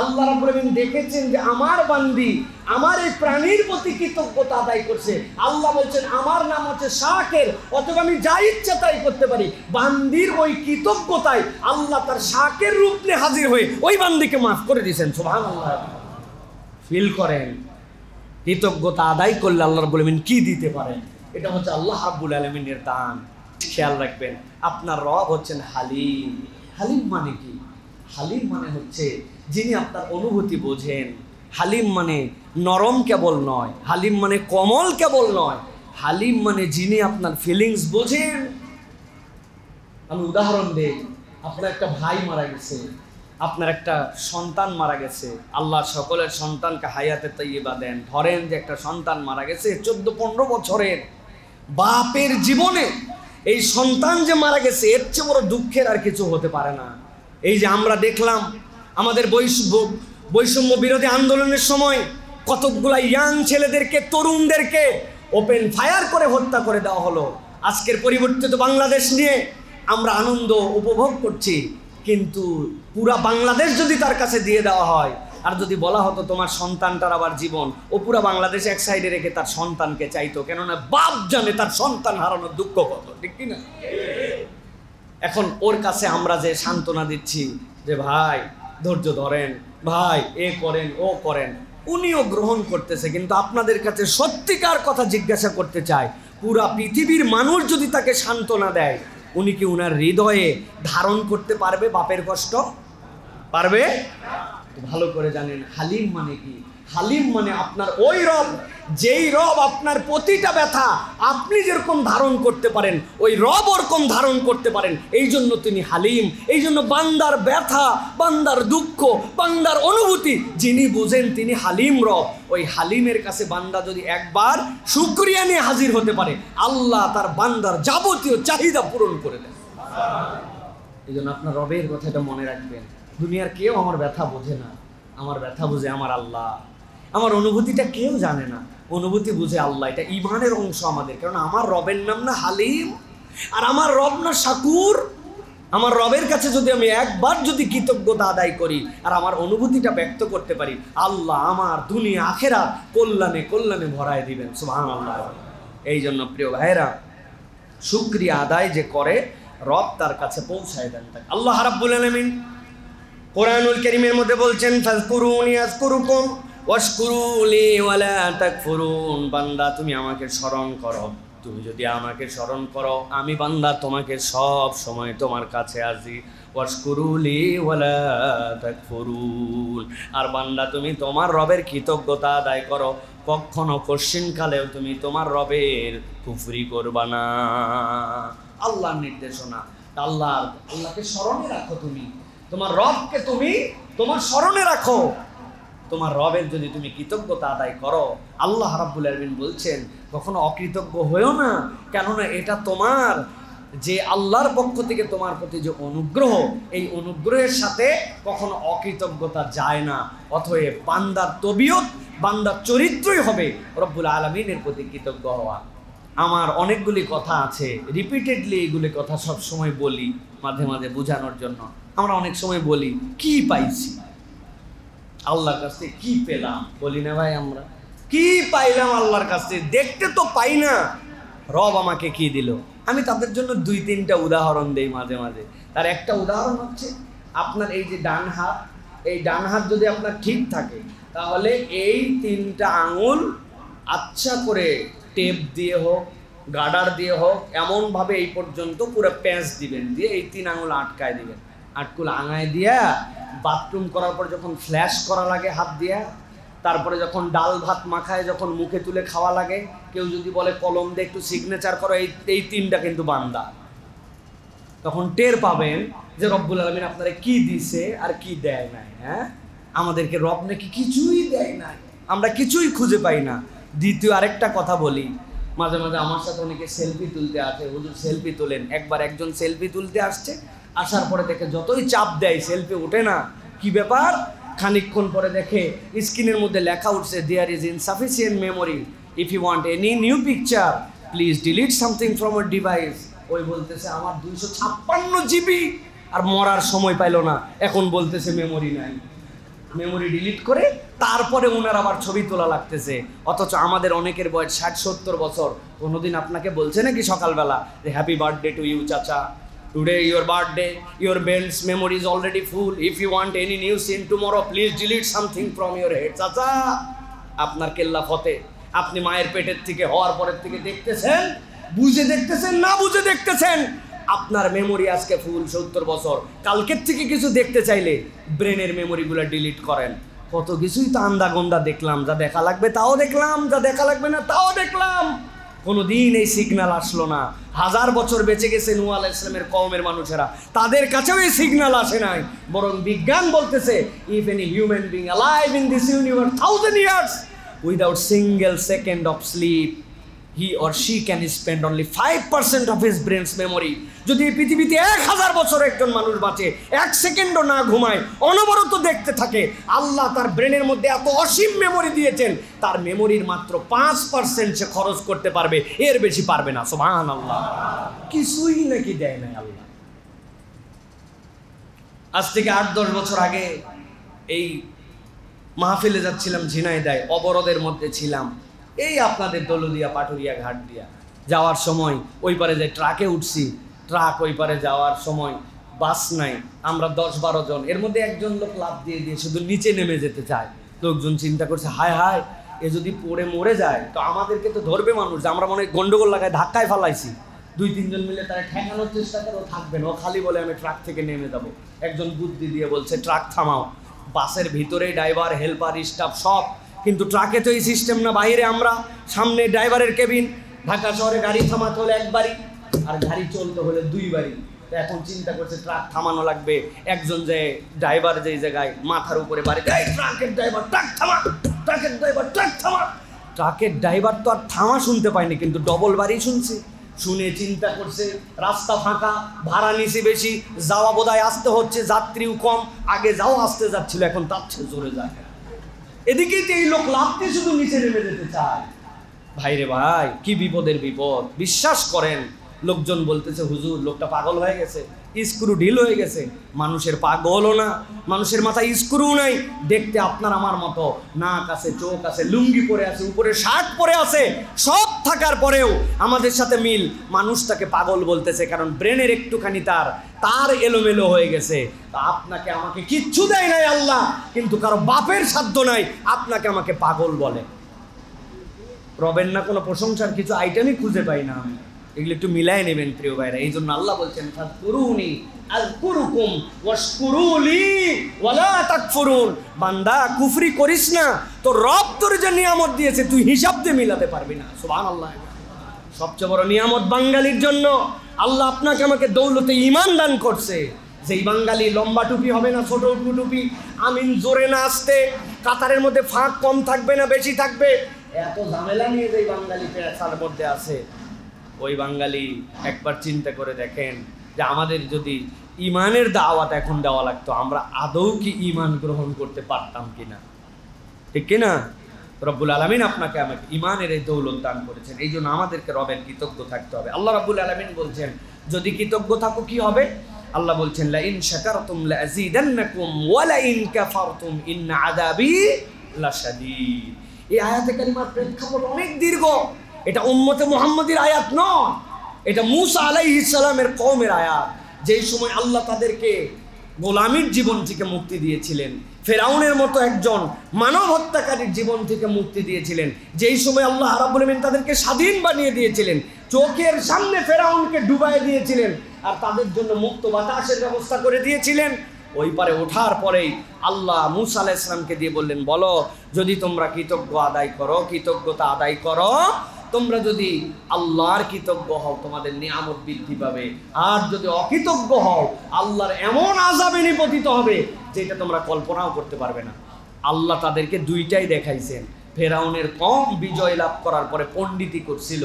আল্লাহ রাব্বুল আলামিন দেখেছেন যে আমার বান্দি আমার এই প্রাণীর প্রতি কৃতজ্ঞতা আদায় করছে। আল্লাহ বলছেন আমার নাম হচ্ছে শাকির, অথবা আমি যা ইচ্ছা তাই করতে পারি। বান্দির ওই কৃতজ্ঞতায় আল্লাহ তার শাকির রূপ নিয়ে হাজির হয়ে ওই বান্দিকে মাফ করে দিয়েছেন। সুবহানাল্লাহ। ফিল করেন কৃতজ্ঞতা আদায় করলে আল্লাহ রাব্বুল আলামিন কি দিতে পারেন। এটা হচ্ছে আল্লাহ রাব্বুল আলামিনের দান। খেয়াল রাখবেন, আপনার রব হচ্ছেন হালিম। হালিম মানে কি? হালিম মানে হচ্ছে যিনি আপনার অনুভূতি বোঝেন। হালিম মানে নরম কেবল নয়, হালিম মানে কোমল কেবল নয়, হালিম মানে যিনি আপনার ফিলিংস বোঝেন। আমি উদাহরণ দেই, আপনার একটা ভাই মারা গেছে, আপনার একটা সন্তান মারা গেছে, আল্লাহ সকলের সন্তানকে হায়াতে তাইয়্যিবা দেন। ধরেন যে একটা সন্তান মারা গেছে 14-15 বছরের, বাপের জীবনে এই সন্তান যে মারা গেছে এর চেয়ে বড় দুঃখের আর কিছু হতে পারে না। এই যে আমরা দেখলাম আমাদের বৈষম্য বিরোধী আন্দোলনের সময় কতকগুলা ইয়াং ছেলেদেরকে, তরুণদেরকে ওপেন ফায়ার করে হত্যা করে দেওয়া হলো। আজকের পরিবর্তিত বাংলাদেশ নিয়ে আমরা আনন্দ উপভোগ করছি, কিন্তু পুরা বাংলাদেশ যদি তার কাছে দিয়ে দেওয়া হয়, আর যদি বলা হতো তোমার সন্তানটার আবার জীবন, ও পুরা বাংলাদেশ এক সাইডে রেখে তার সন্তানকে চাইতো, কেননা বাপ জানে তার সন্তান হারানোর দুঃখ কত, ঠিক কিনা? এখন ওর কাছে আমরা যে সান্ত্বনা দিচ্ছি যে ভাই ধৈর্য ধরেন, ভাই এ করেন ও করেন, উনিও গ্রহণ করতেছে, কিন্তু আপনাদের কাছে সত্যিকার কথা জিজ্ঞাসা করতে চাই, পুরা পৃথিবীর মানুষ যদি তাকে সান্ত্বনা দেয়, উনি কি উনার হৃদয়ে ধারণ করতে পারবে বাপের কষ্ট? পারবে? ভালো করে জানেন হালিম মানে কি। হালিম মানে আপনার ওই রব, যেই রব আপনার প্রতিটা ব্যথা আপনি যেরকম ধারণ করতে পারেন, ওই রব ওরকম ধারণ করতে পারেন, এই জন্য তিনি হালিম। এই জন্য বান্দার ব্যথা, বান্দার দুঃখ, বান্দার অনুভূতি যিনি বুঝেন তিনি হালিম রব। ওই হালিমের কাছে বান্দা যদি একবার শুকরিয়া নিয়ে হাজির হতে পারে, আল্লাহ তার বান্দার যাবতীয় চাহিদা পূরণ করে দেন। এই জন্য আপনার রবের কথাটা মনে রাখবেন, দুনিয়ার কেউ আমার ব্যথা বোঝে না, আমার ব্যথা বুঝে আমার আল্লাহ। আমার অনুভূতিটা কেউ জানে না, অনুভূতি বুঝে আল্লাহ। এটা ঈমানের অংশ আমাদের, কারণ আমার রবের নাম না হালিম, আর আমার রব না শাকুর। আমার রবের কাছে যদি আমি একবার যদি কৃতজ্ঞতা আদায় করি আর আমার অনুভূতিটা ব্যক্ত করতে পারি, আল্লাহ আমার দুনিয়া আখেরাত কল্যাণে কল্যাণে ভরায় দিবেন। সুবহানাল্লাহ। এই জন্য প্রিয় ভাইরা, শুকরিয়া আদায় যে করে রব তার কাছে পৌঁছায় দেন। আল্লাহ রাব্বুল আলামিন কোরআনুল কারীমের মধ্যে বলছেন, ফাযকুরুনি আযকুরুকুম ওয়াশকুরু লি ওয়ালা তাকফুরুন। বান্দা তুমি আমাকে স্মরণ করো, তুমি যদি আমাকে স্মরণ করো আমি বান্দা তোমাকে সব সময় তোমার কাছে আসি। ওয়াশকুরু লি ওয়ালা তাকফুরুন। আর বান্দা তুমি তোমার রবের কৃতজ্ঞতা আদায় করো, কখনো কোশ্চিনকালেও তুমি তোমার রবের কুফরি করবা না। আল্লাহর নির্দেশনা, আল্লাহকে স্মরণে রাখো, তুমি তোমার রবকে তুমি তোমার স্মরণে রাখো। তোমার রবের যদি তুমি কৃতজ্ঞতা আদায় করো, আল্লাহ রাব্বুল আলামিন বলছেন কখনো অকৃতজ্ঞ হয়েও না, কেননা এটা তোমার যে আল্লাহর পক্ষ থেকে তোমার প্রতি যে অনুগ্রহ, এই অনুগ্রহের সাথে কখনো অকৃতজ্ঞতা যায় না। অতএব বান্দার তবিয়ত, বান্দার চরিত্রই হবে রব্বুল আলামিনের প্রতি কৃতজ্ঞ হওয়া। আমার অনেকগুলি কথা আছে, রিপিটেডলি এইগুলি কথা সব সময় বলি, মাঝে মাঝে বোঝানোর জন্য। আমরা অনেক সময় বলি কি পাইছি, আল্লাহর কাছে কি পেলাম, বলি না ভাই? আমরা কি পাইলাম আল্লাহর কাছে, দেখতে তো পাই না, রব আমাকে কি দিল। আমি তাদের জন্য 2-3টা উদাহরণ দেই মাঝে মাঝে। তার একটা উদাহরণ হচ্ছে আপনার এই যে ডান হাত, এই ডান হাত যদি আপনার ঠিক থাকে তাহলে এই 3টা আঙুল আচ্ছা করে টেপ দিয়ে হোক, গার্ডার দিয়ে হোক, এমনভাবে এই পর্যন্ত পুরো প্যাঁচ দিবেন, দিয়ে এই 3 আঙুল আটকায় দিবেন। আটকুল আঙায় দিয়া বাথরুম করার পর যখন ফ্ল্যাশ করা লাগে হাত দিয়া, তারপরে যখন ডাল ভাত মাখায় যখন মুখে তুলে খাওয়া লাগে, কেউ যদি বলে কলম দিয়ে একটু সিগনেচার করো, এই 3টা কিন্তু বান্দা। তখন টের পাবেন যে রব্বুল আলামিন আপনারা কি দিছে আর কি দেয় নাই। হ্যাঁ, আমাদেরকে রব নাকি কিছুই দেয় নাই, আমরা কিছুই খুঁজে পাই না। দ্বিতীয় আরেকটা কথা বলি, মাঝে মাঝে আমার সাথে অনেকে সেলফি তুলতে আসে, হুজুর সেলফি তোলেন। একবার একজন সেলফি তুলতে আসছে, আসার পরে দেখে যতই চাপ দেয় সেলফি ওঠে না। কি ব্যাপার? খানিকক্ষণ পরে দেখে স্ক্রিনের মধ্যে লেখা উঠছে, there is insufficient memory, if you want any new picture please delete something from our device. ওই বলতেছে আমার 256 জিবি, আর মরার সময় পাইল না, এখন বলতেছে মেমোরি নাই। মেমোরি ডিলিট করে তারপরে ওনার আবার ছবি তোলা লাগতেছে। অথচ আমাদের অনেকের বয়স 60-70 বছর। কোনোদিন আপনাকে বলছে নাকি সকালবেলা যে হ্যাপি বার্থডে টু ইউ চাচা, today your birthday, your brain's memory is already full, if you want any new scene tomorrow please delete something from your head. চাচা, আপনার কেল্লা ফতে। আপনি মায়ের পেটের থেকে হওয়ার পরের থেকে দেখতেছেন, বুঝে দেখতেছেন না বুঝে দেখতেছেন, আপনার মেমোরি আজকে ফুল 70 বছর। কালকের থেকে কিছু দেখতে চাইলে ব্রেনের মেমোরিগুলো ডিলিট করেন। কত কিছুই তো আন্দাগন্দা দেখলাম, যা দেখা লাগবে তাও দেখলাম, যা দেখা লাগবে না তাও দেখলাম। কোনোদিন এই সিগন্যাল আসলো না। 1000 বছর বেঁচে গেছে নূহ আলাইহিস সালামের কওমের মানুষেরা, তাদের কাছেও এই সিগন্যাল আসে নাই। বরং বিজ্ঞান বলতেছে, if any human being alive in this universe 1000 years without single second of sleep, he or she can spend only 5% of his brain's memory. যদি এই পৃথিবীতে 1000 বছর একজন মানুষ বাঁচে, 1 সেকেন্ডও না ঘুমায়, অনবরত দেখতে থাকে, আল্লাহ তার ব্রেনের মধ্যে এত অসীম মেমোরি দিয়েছেন, তার মেমোরির মাত্র 5% সে খরচ করতে পারবে, এর বেশি পারবে না। সুবহানাল্লাহ, কিছুই নাকি দেয় না আল্লাহ। আজ থেকে 8-10 বছর আগে এই মাহফিলে যাচ্ছিলাম ঝিনাইদহে, অবরোধের মধ্যে ছিলাম। এই আপনাদের দৌলতদিয়া পাটুরিয়া ঘাট দিয়া যাওয়ার সময় ওই পারে যে ট্রাকে উঠছি, ট্রাক ওই পারে যাওয়ার সময় বাস নাই, আমরা 10-12 জন, এর মধ্যে একজন লোক লাফ দিয়ে দিয়ে শুধু নিচে নেমে যেতে চায়। লোকজন চিন্তা করছে, হায় হায়, এ যদি পড়ে মরে যায় তো আমাদেরকে তো ধরবে মানুষ, আমরা মনে হয় গন্ডগোল লাগায় ধাক্কায় ফালাইছি। 2-3 জন মিলে তারা ঠেকানোর চেষ্টা করে, ও থাকবে না, ও খালি বলে আমি ট্রাক থেকে নেমে যাবো। একজন বুদ্ধি দিয়ে বলছে ট্রাক থামাও। বাসের ভিতরে ড্রাইভার, হেল্পার, স্টাফ সব, কিন্তু ট্রাকে তো এই সিস্টেম না, বাইরে আমরা, সামনে ড্রাইভারের কেবিন। ঢাকা শহরে গাড়ি থামাতে হলে 1 বাড়ি, আর গাড়ি চলতে হলে 2 বাড়ি। তো এখন চিন্তা করছে ট্রাক থামানো লাগবে। একজন যে ড্রাইভার যেই জায়গায় মাথার উপরে বাড়ি, ট্রাকের ড্রাইভার ট্রাক থামা, ট্রাকের ড্রাইভার ট্রাক থামা। ট্রাকের ড্রাইভার তো আর থামা শুনতে পায়নি, কিন্তু ডবল বাড়ি শুনছে। শুনে চিন্তা করছে রাস্তা ফাঁকা, ভাড়া নিচে বেশি, যাওয়া বোধহয় আসতে হচ্ছে, যাত্রীও কম, আগে যাও আসতে যাচ্ছিল, এখন তার চেয়ে জোরে যায়। এদিকে এই লোক লাফতে শুধু নিচে নেমে যেতে চায়। ভাইরে ভাই, কি বিপদের বিপদ। বিশ্বাস করেন, লোকজন বলতেছে হুজুর লোকটা পাগল হয়ে গেছে, স্ক্রু ঢিল হয়ে গেছে। মানুষের পাগলও না, মানুষের মাথায় স্ক্রু নাই, দেখতে আপনার আমার মতো, নাক আছে, চোখ আছে, লুঙ্গি পরে আছে, উপরে শার্ট পরে আছে, সব থাকার পরেও আমাদের সাথে মিল। মানুষটাকে পাগল বলতেছে, কারণ ব্রেনের একটুখানি তার এলোমেলো হয়ে গেছে। আপনাকে আমাকে কিচ্ছু দেয় নাই আল্লাহ, কিন্তু কারো বাপের সাধ্য নাই আপনাকে আমাকে পাগল বলে। রবের না কোনো প্রশংসার কিছু আইটেমই খুঁজে পাই না আমি। এগুলো একটু মিলাই নেবেন প্রিয় ভাইরা। এই জন্য আল্লাহ বলছেন, ফাযকুরুনি আযকুরুকুম ওয়াশকুরুলি ওয়ালা তাকফুরুন। বান্দা কুফরি করিস না, তোর রব তোর যে নিয়ামত দিয়েছে তুই হিসাব দিয়ে মিলাতে পারবি না। সুবহানাল্লাহ। সবচেয়ে বড় নিয়ামত বাঙালির জন্য, আল্লাহ আপনাকে আমাকে দৌলতে ঈমান দান করছে। যেই বাঙালি লম্বা টুপি হবে না, ছোট টুপি, আমিন জোরে না আসতে, কাতারের মধ্যে ফাঁক কম থাকবে না বেশি থাকবে, এত ঝামেলা নিয়ে যেই বাঙালি পেছার মধ্যে আছে, ওই বাঙালি একবার চিন্তা করে দেখেন যে আমাদের যদি ইমানের দাওয়াত এখন দেওয়া লাগতো, আমরা আদৌ কি ইমান গ্রহণ করতে পারতাম কিনা? ঠিক কিনা? রব্বুল আলামিন আপনাকে আমাকে ইমানের এই দৌলত দান করেছেন, এই জন্য আমাদেরকে রবের কৃতজ্ঞ থাকতে হবে। আল্লাহ রাব্বুল আলামিন বলছেন, যদি কৃতজ্ঞ থাকো কি হবে? আল্লাহ বলছেন, লা ইন শাকারতুম লাযীদান্নাকুম ওয়া লা ইন কাফারতুম ইন্না আযাবি লাশাদীদ। এই আয়াতে কারিমার প্রেক্ষাপট অনেক দীর্ঘ। এটা উম্মতে মুহাম্মাদির আয়াত নয়, এটা মূসা আলাইহিস সালামের কওমের আয়াত। যেই সময় আল্লাহ তাদেরকে গোলামীর জীবন থেকে মুক্তি দিয়েছিলেন, ফেরাউনের মতো একজন মানব হত্যাকারীর জীবন থেকে মুক্তি দিয়েছিলেন, যেই সময় আল্লাহ রাব্বুল আলামিন তাদেরকে স্বাধীন বানিয়ে দিয়েছিলেন, চোখের সামনে ফেরাউনকে ডুবাই দিয়েছিলেন আর তাদের জন্য মুক্ত বাতাসের ব্যবস্থা করে দিয়েছিলেন। ওই পারে ওঠার পরেই আল্লাহ মূসা আলাইহিস সালামকে দিয়ে বললেন, বলো যদি তোমরা কৃতজ্ঞতা আদায় করো, তোমরা যদি আল্লাহর কৃতজ্ঞ হও তোমাদের নিয়ামত বৃদ্ধি পাবে, আর যদি অকৃতজ্ঞ হও আল্লাহর এমন আযাবে নিপতিত হবে যেটা তোমরা কল্পনাও করতে পারবে না। আল্লাহ তাদেরকে দুইটাই দেখাইছেন। ফেরাউনের কম বিজয় লাভ করার পরে পণ্ডিতি করছিল,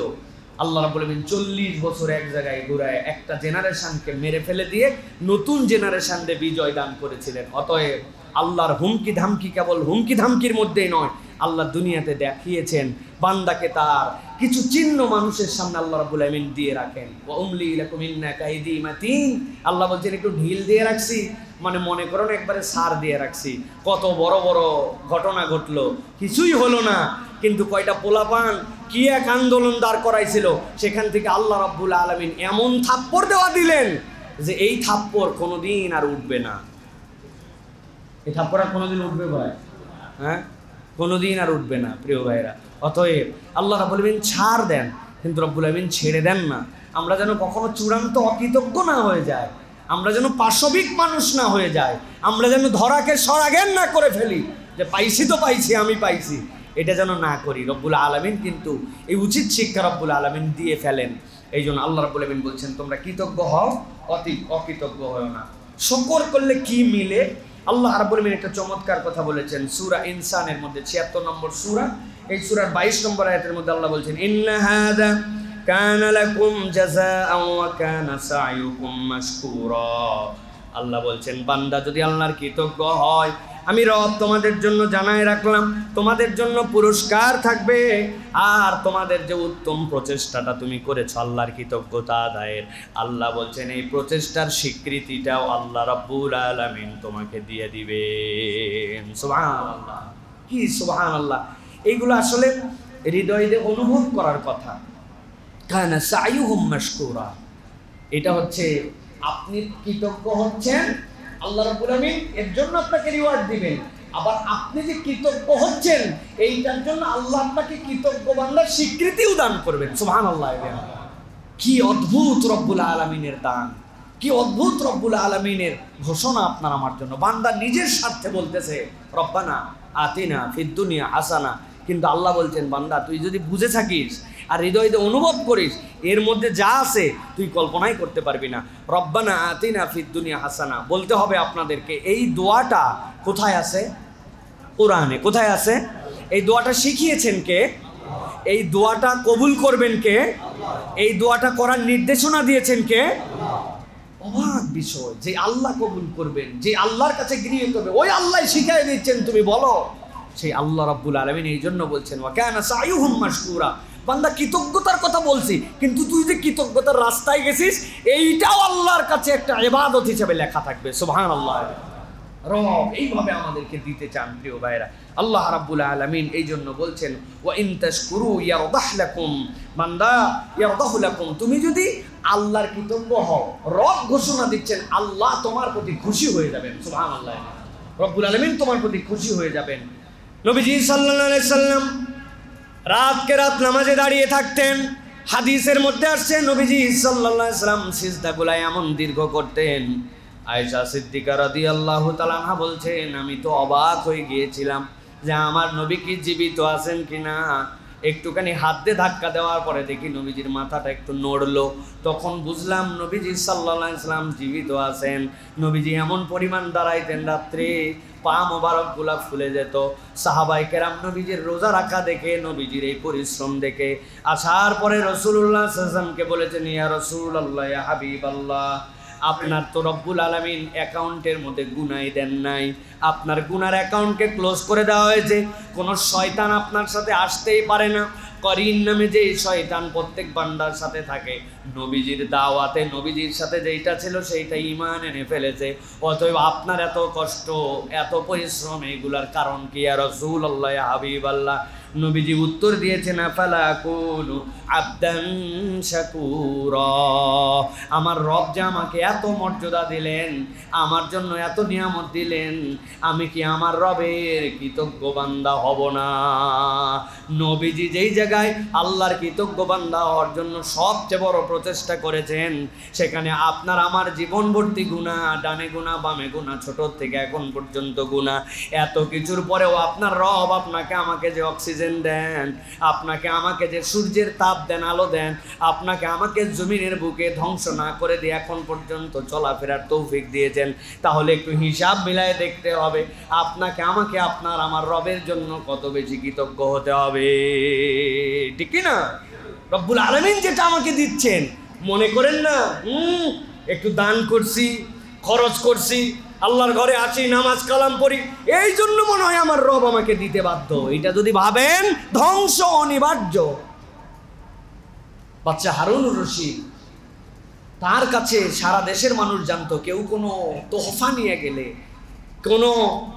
আল্লাহ রাব্বুল আলামিন 40 বছর এক জায়গায় ঘুরায় একটা জেনারেশনকে মেরে ফেলে দিয়ে নতুন জেনারেশনকে বিজয় দান করেছিলেন। অতএব আল্লাহর হুমকি ধামকি কেবল হুমকি ধামকির মধ্যেই নয়, আল্লাহ দুনিয়াতে দেখিয়েছেন বান্দাকে তার কিছু চিহ্ন মানুষের সামনে আল্লাহ রাব্বুল আলামিন দিয়ে রাখেন। ওয়া উমলি লাকুম ইন্না কাইদি মাতিন। আল্লাহ বলছেন একটু ঢিল দিয়ে রাখছি, মানে মনে করুন একবারে সার দিয়ে রাখছি। কত বড় বড় ঘটনা ঘটলো, কিছুই হলো না, কিন্তু কয়টা পোলাপান কি এক আন্দোলন দাঁড় করাইছিল, সেখান থেকে আল্লাহ রাব্বুল আলামিন এমন থাপ্পড় দেওয়া দিলেন যে এই থাপ্পড় কোনোদিন আর উঠবে না। এই থাপ্পড় আর কোনোদিন উঠবে ভাই? হ্যাঁ, কোনোদিন আর উঠবে না প্রিয় ভাইরা। অতএব আল্লাহ রাব্বুল আলামিন ছাড় দেন, কিন্তু রাব্বুল আলামিন ছেড়ে দেন না। আমরা যেন কখনো চূড়ান্ত অকৃতজ্ঞ না হয়ে যায়, আমরা যেন পাশবিক মানুষ না হয়ে যায়, আমরা যেন ধরাকে সরাজ্ঞান না করে ফেলি যে পাইছি তো পাইছি, আমি পাইছি, এটা যেন না করি। রব্বুল আলামিন কিন্তু এই উচিত শিক্ষা রব্বুল আলামিন দিয়ে ফেলেন। এই জন্য আল্লাহ রাব্বুল আলামিন বলছেন তোমরা কৃতজ্ঞ হও, অকৃতজ্ঞ হও না। শুকর করলে কি মিলে? আল্লাহ রাব্বুল আলামিন একটা চমৎকার কথা বলেছেন সূরা ইনসানের মধ্যে, 76 নম্বর সূরা, এই সূরার 22 নম্বর আয়াতের মধ্যে আল্লাহ বলছেন, ইন্না হাযা কানা লাকুম জাযাআন ওয়া কানা সা'য়ুকুম মাশকুরা। আল্লাহ বলছেন বান্দা যদি আল্লাহর কৃতজ্ঞ হয়, আমি রব তোমাদের জন্য জানাই রাখলাম তোমাদের জন্য পুরস্কার থাকবে, আর তোমাদের যে উত্তম প্রচেষ্টাটা তুমি করেছো আল্লাহর কৃতজ্ঞতা আদায়ের, আল্লাহ বলছেন এই প্রচেষ্টার স্বীকৃতিটাও আল্লাহ রাব্বুল আলামিন তোমাকে দিয়ে দিবেন। সুবহানাল্লাহ, কি সুবহানাল্লাহ! এইগুলো আসলে হৃদয়ে অনুভব করার কথা। কানা সাইয়ুহুম মাশকুরা, এটা হচ্ছে আপনি কৃতজ্ঞ হচ্ছেন, আল্লাহ রাব্বুল আলামিন এর জন্য আপনাকে রিওয়ার্ড দিবেন। আবার আপনি যে কৃতজ্ঞ হচ্ছেন এইটার জন্য আল্লাহ আপনাকে কৃতজ্ঞ বান্দার স্বীকৃতিও দান করবেন। সুবহানাল্লাহ! কি অদ্ভুত রব্বুল আলামিনের দান, কি অদ্ভুত রব্বুল আলামিনের ঘোষণা আপনার আমার জন্য। বান্দা নিজের স্বার্থে বলতেছে রব্বানা আতিনা ফিদ দুনিয়া হাসানা, কিন্তু আল্লাহ বলছেন বান্দা তুই যদি বুঝে থাকিস আর হৃদয়ে অনুভব করিস, এর মধ্যে যা আছে তুই কল্পনাই করতে পারবি না। রব্বানা আতিনা ফিদ দুনিয়া হাসানা বলতে হবে আপনাদেরকে। এই দোয়াটা কোথায় আছে? কোরআনে। কোথায় আছে? এই দোয়াটা শিখিয়েছেন কে? এই দোয়াটা কবুল করবেন কে? এই দোয়াটা করার নির্দেশনা দিয়েছেন কে? অবাক বিষয়, যে আল্লাহ কবুল করবেন, যে আল্লাহর কাছে গৃহীত হবে, ওই আল্লাহ শিখাই দিচ্ছেন তুমি বলো। সেই আল্লাহ রাব্বুল আলামিন এই জন্য বলছেন ওয়া কানা সাইয়ুহুম মাশকুরা। বান্দা কৃতজ্ঞতার কথা বলছি, কিন্তু তুই যে কৃতজ্ঞতার রাস্তায় গেছিস এইটাও আল্লাহর কাছে একটা ইবাদত হিসেবে লেখা থাকবে। সুবহানাল্লাহ! রব এইভাবে আমাদেরকে দিতে চান প্রিয় ভাইরা। আল্লাহ রাব্বুল আলামিন এই জন্য বলছেন ওয়া ইন তাশকুরু ইয়ারদাহ লাকুম, বান্দা ইয়ারদাহ লাকুম, তুমি যদি আল্লাহর কৃতজ্ঞ হও, রব ঘোষণা দিচ্ছেন আল্লাহ তোমার প্রতি খুশি হয়ে যাবেন। সুবহানাল্লাহ! রব্বুল আলামিন তোমার প্রতি খুশি হয়ে যাবেন। নবীজি সাল্লাল্লাহু আলাইহি সাল্লাম রাতকে রাত নামাজে দাঁড়িয়ে থাকতেন। হাদিসের মধ্যে আসছে নবীজি সাল্লাল্লাহু আলাইহি সাল্লাম সিজদাগুলো এমন দীর্ঘ করতেন, আয়েশা সিদ্দিকা রাদিয়াল্লাহু তাআলা আনহা বলছেন আমি তো অবাক হয়ে গিয়েছিলাম যে আমার নবী কি জীবিত আছেন কিনা। একটুখানি হাত দিয়ে ধাক্কা দেওয়ার পরে দেখি নবীজির মাথাটা একটু নড়লো, তখন বুঝলাম নবীজি সাল্লাল্লাহু আলাইহি সাল্লাম জীবিত আছেন। নবীজি এমন পরিমাণ দাঁড়াইতেন রাত্রে পা মোবারকগুলা ফুলে যেত। সাহাবায়ে কেরাম নবীজির রোজা রাখা দেখে, নবীজির এই পরিশ্রম দেখে আসার পরে রাসূলুল্লাহ সাল্লাল্লাহু আলাইহি ওয়াসাল্লামকে বলেছেন ইয়া রাসূলুল্লাহ ইয়া হাবিবাল্লাহ, আপনার তো রব্বুল আলামিন অ্যাকাউন্টের মধ্যে গুনাই দেন নাই, আপনার গুনার অ্যাকাউন্টকে ক্লোজ করে দেওয়া হয়েছে, কোনো শয়তান আপনার সাথে আসতেই পারে না। করিন নামে যে শয়তান প্রত্যেক বান্দার সাথে থাকে, নবীজির দাওয়াতে নবীজির সাথে যেইটা ছিল সেইটা ঈমান এনে ফেলেছে। অতএব আপনার এত কষ্ট এত পরিশ্রম এইগুলার কারণ কি ইয়া রাসূলুল্লাহ ইয়া হাবিবাল্লাহ? নবীজি উত্তর দিয়েছেন আফালা কুনু আবদান শাকুরা, আমার রব যে আমাকে এত মর্যাদা দিলেন, আমার জন্য এত নিয়ামত দিলেন, আমি কি আমার রবের কৃতজ্ঞ বান্দা হব না? নবীজি যেই জায়গায় আল্লাহর কৃতজ্ঞ বান্দা হওয়ার জন্য সবচেয়ে বড় প্রচেষ্টা করেছেন, সেখানে আপনার আমার জীবন ভর্তি গুনাহ, ডানে গুনাহ বামে গুনাহ, ছোট থেকে এখন পর্যন্ত গুনাহ। এত কিছুর পরেও আপনার রব আপনাকে আমাকে যে অক্সিজেন দেন, আপনাকে আমাকে যে সূর্যের তাপ দেন, আলো দেন, আপনাকে আমাকে জমিনের বুকে ধ্বংস না করে দিয়ে এখন পর্যন্ত চলাফেরার তৌফিক দিয়েছেন, তাহলে একটু হিসাব মিলায়ে দেখতে হবে আপনাকে আমাকে আপনার আমার রবের জন্য কত বেশি কৃতজ্ঞ হতে হবে, ঠিক কি না? রব্বুল আলামিন যেটা আমাকে দিচ্ছেন, মনে করেন না একটু দান করছি, খরচ করছি, আল্লাহর ঘরে আছি, নামাজ কালাম পড়ি, এই জন্য মনে হয় আমার রব আমাকে দিতে বাধ্য, এটা যদি ভাবেন ধ্বংস অনিবার্য। বাচ্চা হারুনুর রশিদ, তার কাছে সারা দেশের মানুষ জানতো, কেউ কোনো তোহফা নিয়ে গেলে, কোনো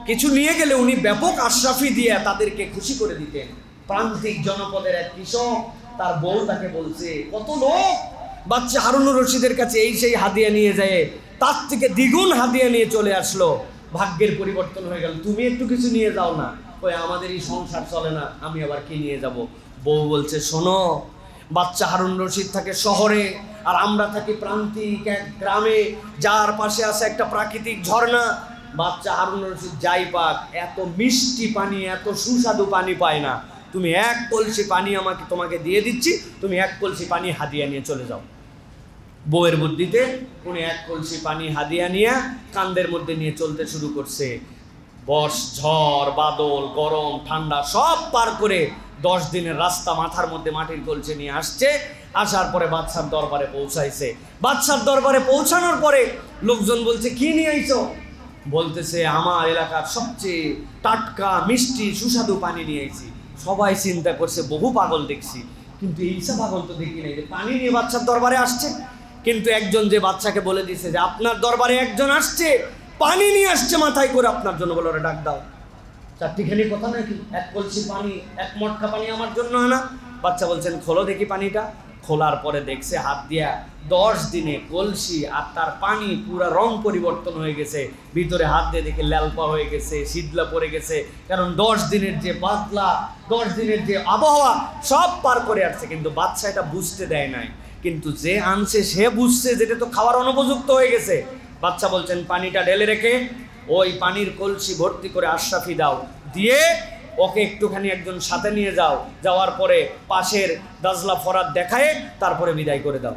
কিছু নিয়ে গেলে উনি ব্যাপক আশরাফি দিয়ে তাদেরকে খুশি করে দিতেন। প্রান্তিক জনপদের এক কৃষক, তার বউ তাকে বলছে, কত লোক বাচ্চা হারুনুর রশিদের কাছে এই সেই হাদিয়া নিয়ে যায়, তার থেকে দ্বিগুণ হাদিয়া নিয়ে চলে আসলো। ভাগ্যের পরিবর্তন হয়ে গেল, তুমি একটু কিছু নিয়ে যাও না, ওই আমাদেরই সংসার চলে না, আমি আবার কি নিয়ে যাব? বউ বলছে, শোনো, বাচ্চা হারুন রশিদ থাকে শহরে, আর আমরা থাকি প্রান্তিক এক গ্রামে, যার পাশে আছে একটা প্রাকৃতিক ঝর্ণা। বাচ্চা হারুন রশিদ যাই পাক, এত মিষ্টি পানি, এত সুস্বাদু পানি পায় না। তুমি এক কলসি পানি তোমাকে দিয়ে দিচ্ছি, তুমি এক কলসি পানি হাদিয়া নিয়ে চলে যাও। বউয়ের বুদ্ধিতে উনি এক কলসি পানি হাদিয়া নিয়ে কান্দের মধ্যে নিয়ে চলতে শুরু করছে। ঝড় বাদল, গরম ঠান্ডা সব পার করে 10 দিনের রাস্তা মাথার মধ্যে মাটির কলসি নিয়ে আসছে। আসার পরে বাদশার দরবারে পৌঁছাইছে। বাদশার দরবারে পৌঁছানোর পরে লোকজন বলছে, কি নিয়ে আইছো? বলতেছে, আমার এলাকার সবচেয়ে টাটকা মিষ্টি সুস্বাদু পানি নিয়ে আইছি। সবাই চিন্তা করছে, বহু পাগল দেখছি, কিন্তু এইসব পাগল তো দেখি নাই যে পানি নিয়ে বাদশার দরবারে আসছে। কিন্তু একজন যে বাদশাকে বলে দিছে যে আপনার দরবারে একজন আসছে, পানি নিয়ে আসছে মাথায় করে আপনার জন্য, বলে ওরা ডাক দাও। চারটিখানি কথা নাকি, এক কলসি পানি, এক মটকা পানি আমার জন্য আনা। বাচ্চা বলছেন, খোলো দেখি পানিটা। খোলার পরে দেখছে হাত দিয়া 10 দিনে কলসি আর তার পানি পুরা রং পরিবর্তন হয়ে গেছে। ভিতরে হাত দিয়ে দেখে লালপা হয়ে গেছে, শীতলা পড়ে গেছে, কারণ 10 দিনের যে বাদলা, 10 দিনের যে আবহাওয়া সব পার করে আসছে। কিন্তু বাচ্চা এটা বুঝতে দেয় নাই, কিন্তু যে আনছে সে বুঝছে যেটা তো খাওয়ার অনুপযুক্ত হয়ে গেছে। বাচ্চা বলছেন, পানিটা ঢেলে রেখে ওই পানির কলসি ভর্তি করে আশরাফি দাও, দিয়ে ওকে একটুখানি একজন সাথে নিয়ে যাও, যাওয়ার পরে পাশের দাজলা ফরাত দেখায় তারপরে বিদায় করে দাও।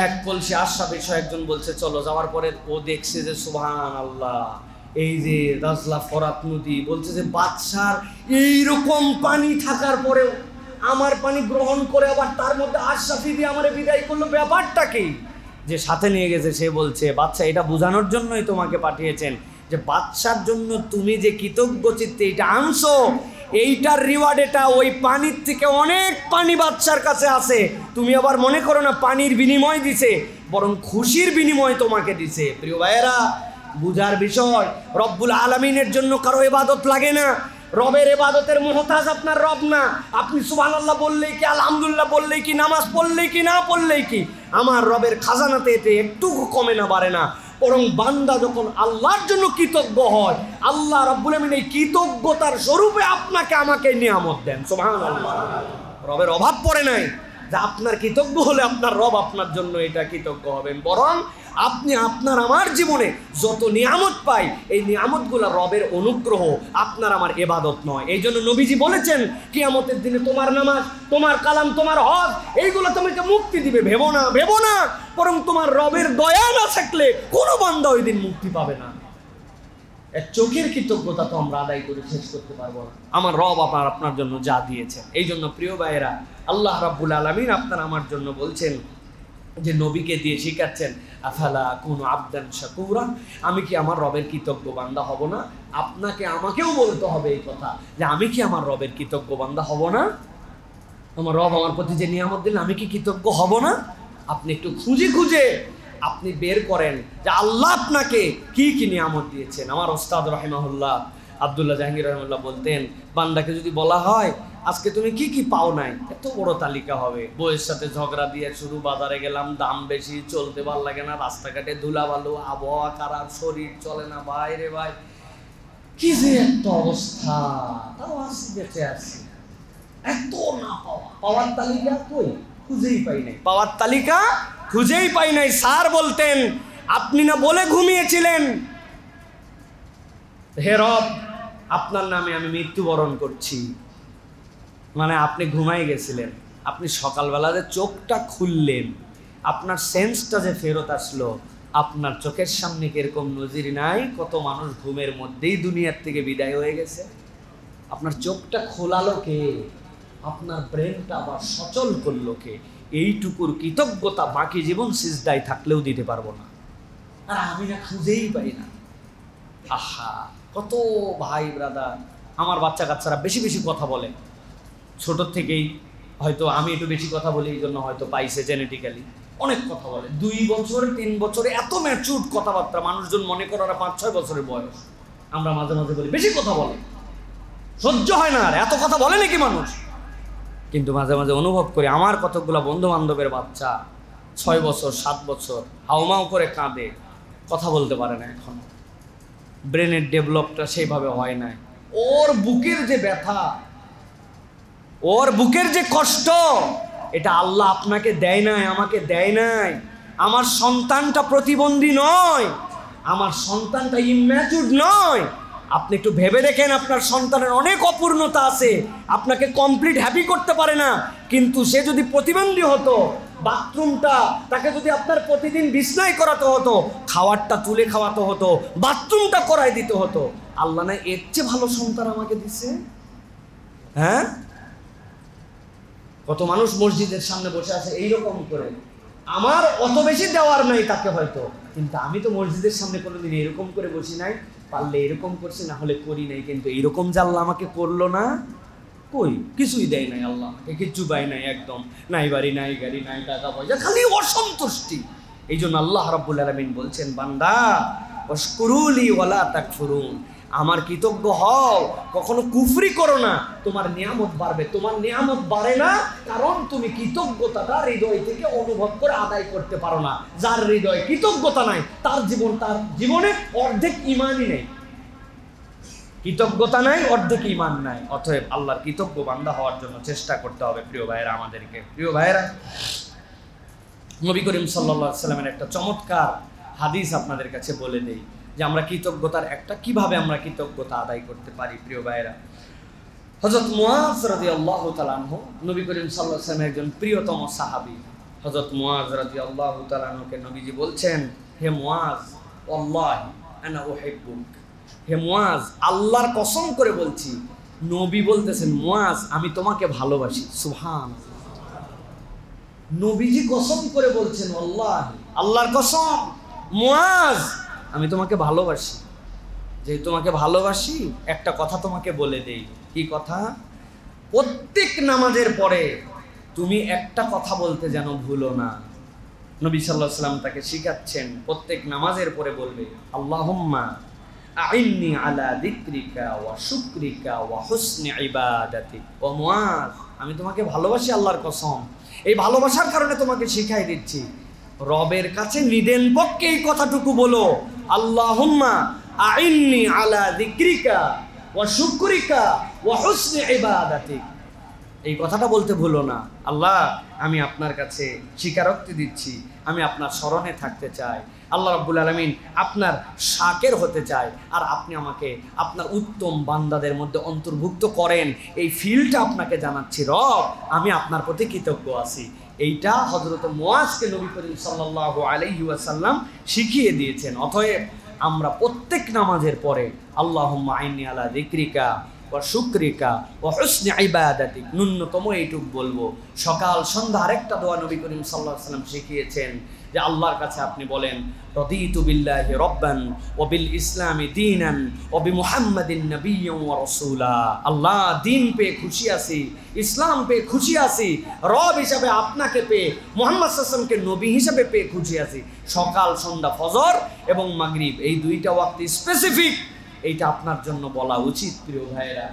এক কলসি আশরাফি সহ একজন বলছে চলো। যাওয়ার পরে ও দেখছে যে সুবহানাল্লাহ, এই যে দাজলা ফরাত নদী, বলছে যে বাদশার এইরকম পানি থাকার পরেও আমার পানি গ্রহণ করে আবার তার মধ্যে আশরাফি দিয়ে আমারে বিদায় করলো, ব্যাপারটা কি? যে সাথে নিয়ে গেছে সে বলছে, বাদশা এটা বোঝানোর জন্যই তোমাকে পাঠিয়েছেন যে বাদশার জন্য তুমি যে কৃতজ্ঞ চিত্তে এটা আনছো, এইটার রিওয়ার্ড এটা ওই পানির থেকে অনেক পানি বাদশার কাছে আছে। তুমি আবার মনে করো না পানির বিনিময় দিছে, বরং খুশির বিনিময় তোমাকে দিছে। প্রিয় ভাইয়েরা, বুঝার বিষয়, রব্বুল আলামিনের জন্য কারো ইবাদত লাগে না। রবের ইবাদতের মুহতাজ আপনার রব না। আপনি সুবহানাল্লাহ বললেই কি, আলহামদুলিল্লাহ বললেই কি, নামাজ পড়লেই কি, না পড়লেই কি, আমার রবের খাজানাতে এতে একটু কমে না বাড়ে না। বরং বান্দা যখন আল্লাহর জন্য কৃতজ্ঞ হয়, আল্লাহ রাব্বুল আমিন এই কৃতজ্ঞতার স্বরূপে আপনাকে আমাকে নিয়ামত দেন। সুবহানাল্লাহ, রবের অভাব পড়ে নাই যে আপনার কৃতজ্ঞ হলে আপনার রব আপনার জন্য এটা কৃতজ্ঞ হবেন। বরং আপনি আপনার আমার জীবনে যত নিয়ামত পাই, এই নিয়ামতগুলো রবের অনুগ্রহ, আপনার আমার ইবাদত নয়। এই জন্য নবীজি বলেছেন, কিয়ামতের দিনে তোমার নামাজ, তোমার কালাম, তোমার হজ, এইগুলো তোমাকে মুক্তি দিবে। ভেবো না, ভেবো না, বরং তোমার রবের দয়া না থাকলে কোনো বান্দা ওই দিন মুক্তি পাবে না। এক চোখের কৃতজ্ঞতা তো আমরা আদায় করে শেষ করতে পারবো না। আমার রব আপনার জন্য যা দিয়েছেন। এই জন্য প্রিয় ভাইয়েরা, আল্লাহ রাব্বুল আলামিন আপনার আমার জন্য বলছেন যে নবীকে দিয়ে শিখাচ্ছেন, আফালা কুনু আবদান শাকুরা, আমি কি আমার রবের কৃতজ্ঞ বান্দা হব না? আপনাকে আমাকেও বলতে হবে এই কথা যে আমি কি আমার রবের কৃতজ্ঞ বান্দা হব না? আমার রব আমার প্রতি যে নিয়ামত দিলেন, আমি কি কৃতজ্ঞ হব না? আপনি একটু খুঁজে খুঁজে আপনি বের করেন যে আল্লাহ আপনাকে কি কি নিয়ামত দিয়েছেন। আমার ওস্তাদ রাহিমাহুল্লাহ আব্দুল্লাহ জাহাঙ্গীর রহমাতুল্লাহ বলতেন, বান্দাকে যদি বলা হয় আজকে তুমি কি কি পাও নাই, এত বড় তালিকা হবে। বউয়ের সাথে ঝগড়া দিয়ে শুরু, বাজারে গেলাম, দাম বেশি, চলতে ভালো লাগে না, রাস্তাঘাটে ধুলা বালু, আবহাওয়া খারাপ, শরীর চলে না, বাইরে ভাই কি যে একটা অবস্থা, তাও আসি বেঁচে আসি, এত না পাওয়া, পাওয়ার তালিকা কই, খুঁজেই পাই নাই, পাওয়ার তালিকা খুঁজেই পাই নাই। স্যার বলতেন, আপনি না বলে ঘুমিয়েছিলেন, হে রব আপনার নামে আমি মৃত্যুবরণ করছি, মানে আপনি ঘুমাই গেছিলেন, আপনি সকালবেলা যে চোখটা খুললেন, আপনার সেন্সটা যে ফেরত আসলো, আপনার চোখের সামনে কিরকম নজির নাই, কত মানুষ ঘুমের মধ্যেই দুনিয়ার থেকে বিদায় হয়ে গেছে। আপনার চোখটা খোলালো কে? আপনার ব্রেনটা আবার সচল করলো কে? এইটুকুর কৃতজ্ঞতা বাকি জীবন সিজদায় থাকলেও দিতে পারবো না। আর আমি না খুঁজেই পাই না। আহা, কত ভাই ব্রাদার, আমার বাচ্চা কাচ্চারা বেশি বেশি কথা বলে, ছোট থেকেই হয়তো আমি একটু বেশি কথা বলি, এই জন্য হয়তো পাইছে জেনেটিক্যালি, অনেক কথা বলে। 2 বছরে 3 বছরে এত ম্যাচুর কথাবার্তা, মানুষজন মনে করে ওরা 5-6 বছরের বয়স। আমরা মাঝে মাঝে বলি বেশি কথা বলে, সহ্য হয় না, আর এত কথা বলে নাকি মানুষ। কিন্তু মাঝে মাঝে অনুভব করি, আমার কতগুলো বন্ধু বান্ধবের বাচ্চা 6 বছর 7 বছর হাউমাউ করে কাঁদে, কথা বলতে পারে না, এখন ব্রেনের ডেভেলপটা সেইভাবে হয় নাই। ওর বুকের যে ব্যথা, ওর বুকের যে কষ্ট, এটা আল্লাহ আপনাকে দেয় নাই, আমাকে দেয় নাই। আমার সন্তানটা প্রতিবন্ধী নয়, আমার সন্তানটা ইম্যাচুরড নয়। আপনি একটু ভেবে দেখেন, আপনার সন্তানের অনেক অপূর্ণতা আছে, আপনাকে কমপ্লিট হ্যাপি করতে পারে না। কিন্তু সে যদি প্রতিবন্ধী হতো, বাথরুমটা তাকে যদি আপনার প্রতিদিন বিছনায় করাতে হতো, খাবারটা তুলে খাওয়াতে হতো, বাথরুমটা করাই দিতে হতো, আল্লাহ না এর চেয়ে ভালো সন্তান আমাকে দিছে? হ্যাঁ, কত মানুষ মসজিদের সামনে বসে আছে এইরকম করে, আমার অত বেশি দেওয়ার নাই তাকে হয়তো, কিন্তু আমি তো মসজিদের সামনে কোনোদিন এরকম করে বসি নাই, পারলে এরকম করছি, না হলে করি নাই। কিন্তু এইরকম যে আল্লাহ আমাকে করলো না, কই কিছুই দেয় নাই আল্লাহ আমাকে, কিচ্ছু পাই নাই, একদম নাই বাড়ি নাই গাড়ি নাই টাকা পয়সা, খালি অসন্তুষ্টি। এই জন্য আল্লাহ রাব্বুল আলামিন বলছেন, বান্দা ওয়াশকুরুলি ওয়ালা তাকফুরুন, আমার কৃতজ্ঞ হও, কখনো কুফরি করো না, তোমার নিয়ামত বাড়বে। তোমার নিয়ামত বাড়ে না কারণ তুমি কৃতজ্ঞতাটা হৃদয় থেকে অনুভব করে আদায় করতে পারো না। যার হৃদয়ে কৃতজ্ঞতা নাই, তার জীবনে অর্ধেক ইমানই নেই। কৃতজ্ঞতা নাই, অর্ধেক ইমান নাই। অতএব আল্লাহর কৃতজ্ঞ বান্দা হওয়ার জন্য চেষ্টা করতে হবে প্রিয় ভাইয়েরা আমাদেরকে। প্রিয় ভাইয়েরা, নবী করিম সাল্লাল্লাহু আলাইহি ওয়াসাল্লামের একটা চমৎকার হাদিস আপনাদের কাছে বলে দেই, যে আমরা কৃতজ্ঞতার কিভাবে আমরা কৃতজ্ঞতা আদায় করতে পারি। প্রিয় ভাইয়েরা, হযরত মুআয রাদিয়াল্লাহু তাআলা আনহু, নবী করিম সাল্লাল্লাহু আলাইহি ওয়াসাল্লামের একজন প্রিয়তম সাহাবী। হযরত মুআয রাদিয়াল্লাহু তাআলা আনহুকে নবীজি বলছেন, হে মুআয, ওয়াল্লাহি আনা উহিব্বুক, হে মুআয, আল্লাহর কসম করে বলছি, নবী বলতেছেন, মুআয আমি তোমাকে ভালোবাসি। সুবহানাল্লাহ, নবীজি কসম করে বলছেন, ওয়াল্লাহি, আল্লাহর কসম, মুআয আমি তোমাকে ভালোবাসি। যে তোমাকে ভালোবাসি, একটা কথা তোমাকে বলে দেই। কি কথা? প্রত্যেক নামাজের পরে তুমি একটা কথা বলতে যেন ভুলো না। নবী সাল্লাল্লাহু আলাইহি ওয়াসাল্লাম তাকে শিখাচ্ছেন, প্রত্যেক নামাজের পরে বলবে, আল্লাহুম্মা আইন্নি আলা যিকরিকা ওয়া শুকরিকা ওয়া হুসনি ইবাদাতিক। ও মুআয, আমি তোমাকে ভালোবাসি আল্লাহর কসম, এই ভালোবাসার কারণে তোমাকে শিখাই দিচ্ছি, রবের কাছে নিদেন পক্ষে এই কথাটুকু বলো, আল্লাহুম্মা আইন্নি আলা যিকরিকা ওয়া শুকরিকা ওয়া হুসনি ইবাদাতিক। এই কথাটা বলতে ভুলো না। আল্লাহ, আমি আপনার কাছে স্বীকারোক্তি দিচ্ছি, আমি আপনার স্মরণে থাকতে চাই। আল্লাহ রাব্বুল আলামিন আপনার শাকের হতে চায়, আর আপনি আমাকে আপনার উত্তম বান্দাদের মধ্যে অন্তর্ভুক্ত করেন, এই ফিলটা আপনাকে জানাচ্ছি। রব, আমি আপনার প্রতি কৃতজ্ঞ আছি। এইটা হযরত মুআযকে নবী করিম সাল্লাল্লাহু আলাইহি ওয়াসাল্লাম শিখিয়ে দিয়েছেন। অতএব আমরা প্রত্যেক নামাজের পরে আল্লাহুম্মা আইন্নি আলা যিকরিকা ওয়া শুকরিকা ওয়া হুসনি ইবাদাতিক, ন্যূনতম এইটুকু বলবো। সকাল সন্ধ্যা আরেকটা দোয়া নবী করিম সাল্লাল্লাহু আলাইহি ওয়াসাল্লাম শিখিয়েছেন, যে আল্লাহর কাছে আপনি বলেন, রাদিতু বিল্লাহি রাব্বান ওয়া বিল ইসলামি দীনান ওয়া বিমুহাম্মাদিন নাবিয়্যান ওয়া রাসূলা। আল্লাহ, দিন পেয়ে খুশি আছি, ইসলাম পেয়ে খুশি আছি, রব হিসাবে আপনাকে পেয়ে, মুহাম্মদ সাল্লাল্লাহু আলাইহি ওয়াসাল্লামকে নবী হিসাবে পেয়ে খুশি আছি। সকাল সন্ধ্যা, ফজর এবং মাগরিব, এই দুইটা ওয়াক্ত স্পেসিফিক, এইটা আপনার জন্য বলা উচিত প্রিয় ভাইয়েরা।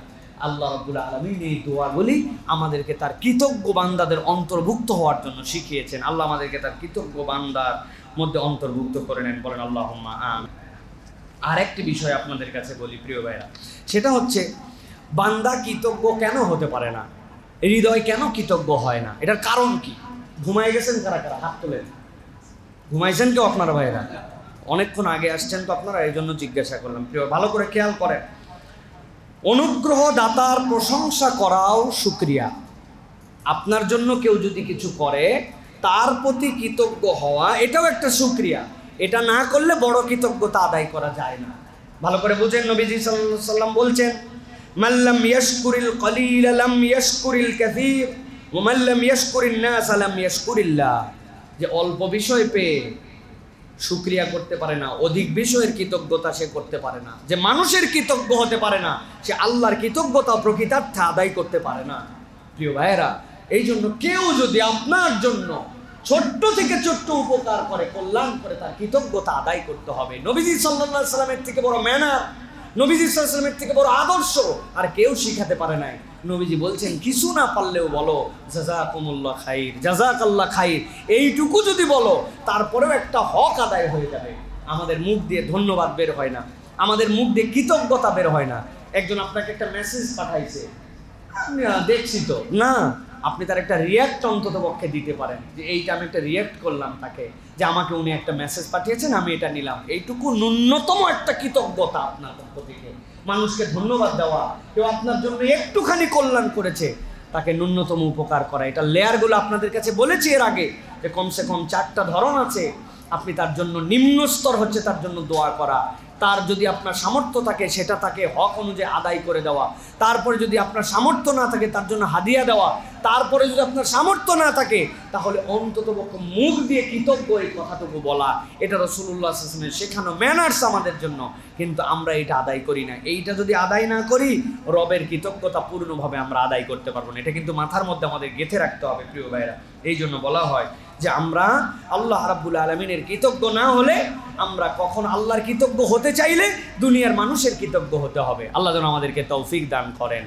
আল্লাহ রাব্বুল আলামিন এই দোয়াগুলি আমাদেরকে তার কৃতজ্ঞ বান্দাদের অন্তর্ভুক্ত হওয়ার জন্য শিখিয়েছেন। আল্লাহ আমাদেরকে তার কৃতজ্ঞ বান্দার মধ্যে অন্তর্ভুক্ত করে নেন, বলেন আল্লাহুম্মা আমিন। আর একটি বিষয় আপনাদের কাছে বলি প্রিয় ভাইরা, সেটা হচ্ছে বান্দা কৃতজ্ঞ কেন হতে পারে না, হৃদয় কেন কৃতজ্ঞ হয় না, এটার কারণ কি? ঘুমাই গেছেন কারা কারা? হাত তোলেন। ঘুমাইছেন কেউ আপনারা ভাইরা? অনেকক্ষণ আগে আসছেন তো আপনারা, এই জন্য জিজ্ঞাসা করলাম। প্রিয়, ভালো করে খেয়াল করেন, অনুগ্রহ দাতার প্রশংসা করাও শুকরিয়া। আপনার জন্য কেউ যদি কিছু করে তার প্রতি কৃতজ্ঞ হওয়া, এটাও একটা শুকরিয়া। এটা না করলে বড় কৃতজ্ঞতা আদায় করা যায় না। ভালো করে বুঝেন, নবীজি সাল্লাল্লাহু আলাইহি ওয়াসাল্লাম বলছেন, মান লাম ইয়াশকুরিল কলিল লাম ইয়াশকুরিল কাসীর ওয়া মান লাম ইয়াশকুরিন নাস লাম ইয়াশকুরিল্লাহ। যে অল্প বিষয় পেয়ে শুকরিয়া করতে পারে না, অধিক বিষয়ের কৃতজ্ঞতা সে করতে পারে না, যে মানুষের কৃতজ্ঞ হতে পারে না, সে আল্লাহর কৃতজ্ঞতা প্রকৃতার্থে আদায় করতে পারে না। প্রিয় ভাইয়েরা, এই জন্য কেউ যদি আপনার জন্য ছোট্ট থেকে ছোট্ট উপকার করে, কল্যাণ করে, তার কৃতজ্ঞতা আদায় করতে হবে। নবীজি সাল্লাল্লাহু আলাইহি ওয়াসাল্লামের থেকে বড় ম্যানার, নবীজি সাল্লাল্লাহু আলাইহি ওয়াসাল্লামের থেকে বড় আদর্শ আর কেউ শিখাতে পারে নাই। নবীজি বলছেন, কিছু না পারলেও বলো জাযাকুমুল্লাহ খাইর, জাযাকাল্লাহ খাইর, এইটুকু যদি বলো তারপরেও একটা হক আদায় হয়ে যাবে। আমাদের মুখ দিয়ে ধন্যবাদ বের হয় না, আমাদের মুখ দিয়ে কৃতজ্ঞতা বের হয় না। একজন আপনাকে একটা মেসেজ পাঠাইছে, দেখছি তো না, আপনি তার একটা রিয়াক্ট অন্তত পক্ষে দিতে পারেন, যে এইটা আমি একটা রিয়াক্ট করলাম তাকে, যে আমাকে উনি একটা মেসেজ পাঠিয়েছেন, আমি এটা নিলাম। এইটুকু ন্যূনতম একটা কৃতজ্ঞতা আপনার পক্ষ থেকে, মানুষকে ধন্যবাদ দেওয়া, কেউ আপনার জন্য একটুখানি কল্যাণ করেছে তাকে ন্যূনতম উপকার করা। এটা লেয়ারগুলো আপনাদের কাছে বলেছি এর আগে, যে কমসে কম 4টা ধরন আছে। আপনি তার জন্য নিম্ন স্তর হচ্ছে তার জন্য দোয়া করা, তার যদি আপনার সামর্থ্য থাকে সেটা তাকে হক অনুযায়ী আদায় করে দেওয়া, তারপরে যদি আপনার সামর্থ্য না থাকে তার জন্য হাদিয়া দেওয়া, তারপরে যদি আপনার সামর্থ্য না থাকে তাহলে অন্ততপক্ষে মুখ দিয়ে কৃতজ্ঞ এই কথাটুকু বলা। এটা রাসূলুল্লাহ সাল্লাল্লাহু আলাইহি ওয়াসাল্লামের শেখানো ম্যানার্স আমাদের জন্য, কিন্তু আমরা এটা আদায় করি না। এইটা যদি আদায় না করি, রবের কৃতজ্ঞতা পূর্ণভাবে আমরা আদায় করতে পারবো না। এটা কিন্তু মাথার মধ্যে আমাদের গেঁথে রাখতে হবে প্রিয় ভাইরা। এই জন্য বলা হয় যে আমরা আল্লাহ রাব্বুল আলামিনের কৃতজ্ঞ না হলে, আমরা কখন আল্লাহর কৃতজ্ঞ হতে চাইলে দুনিয়ার মানুষের কৃতজ্ঞ হতে হবে। আল্লাহ যেন আমাদেরকে তৌফিক দান করেন।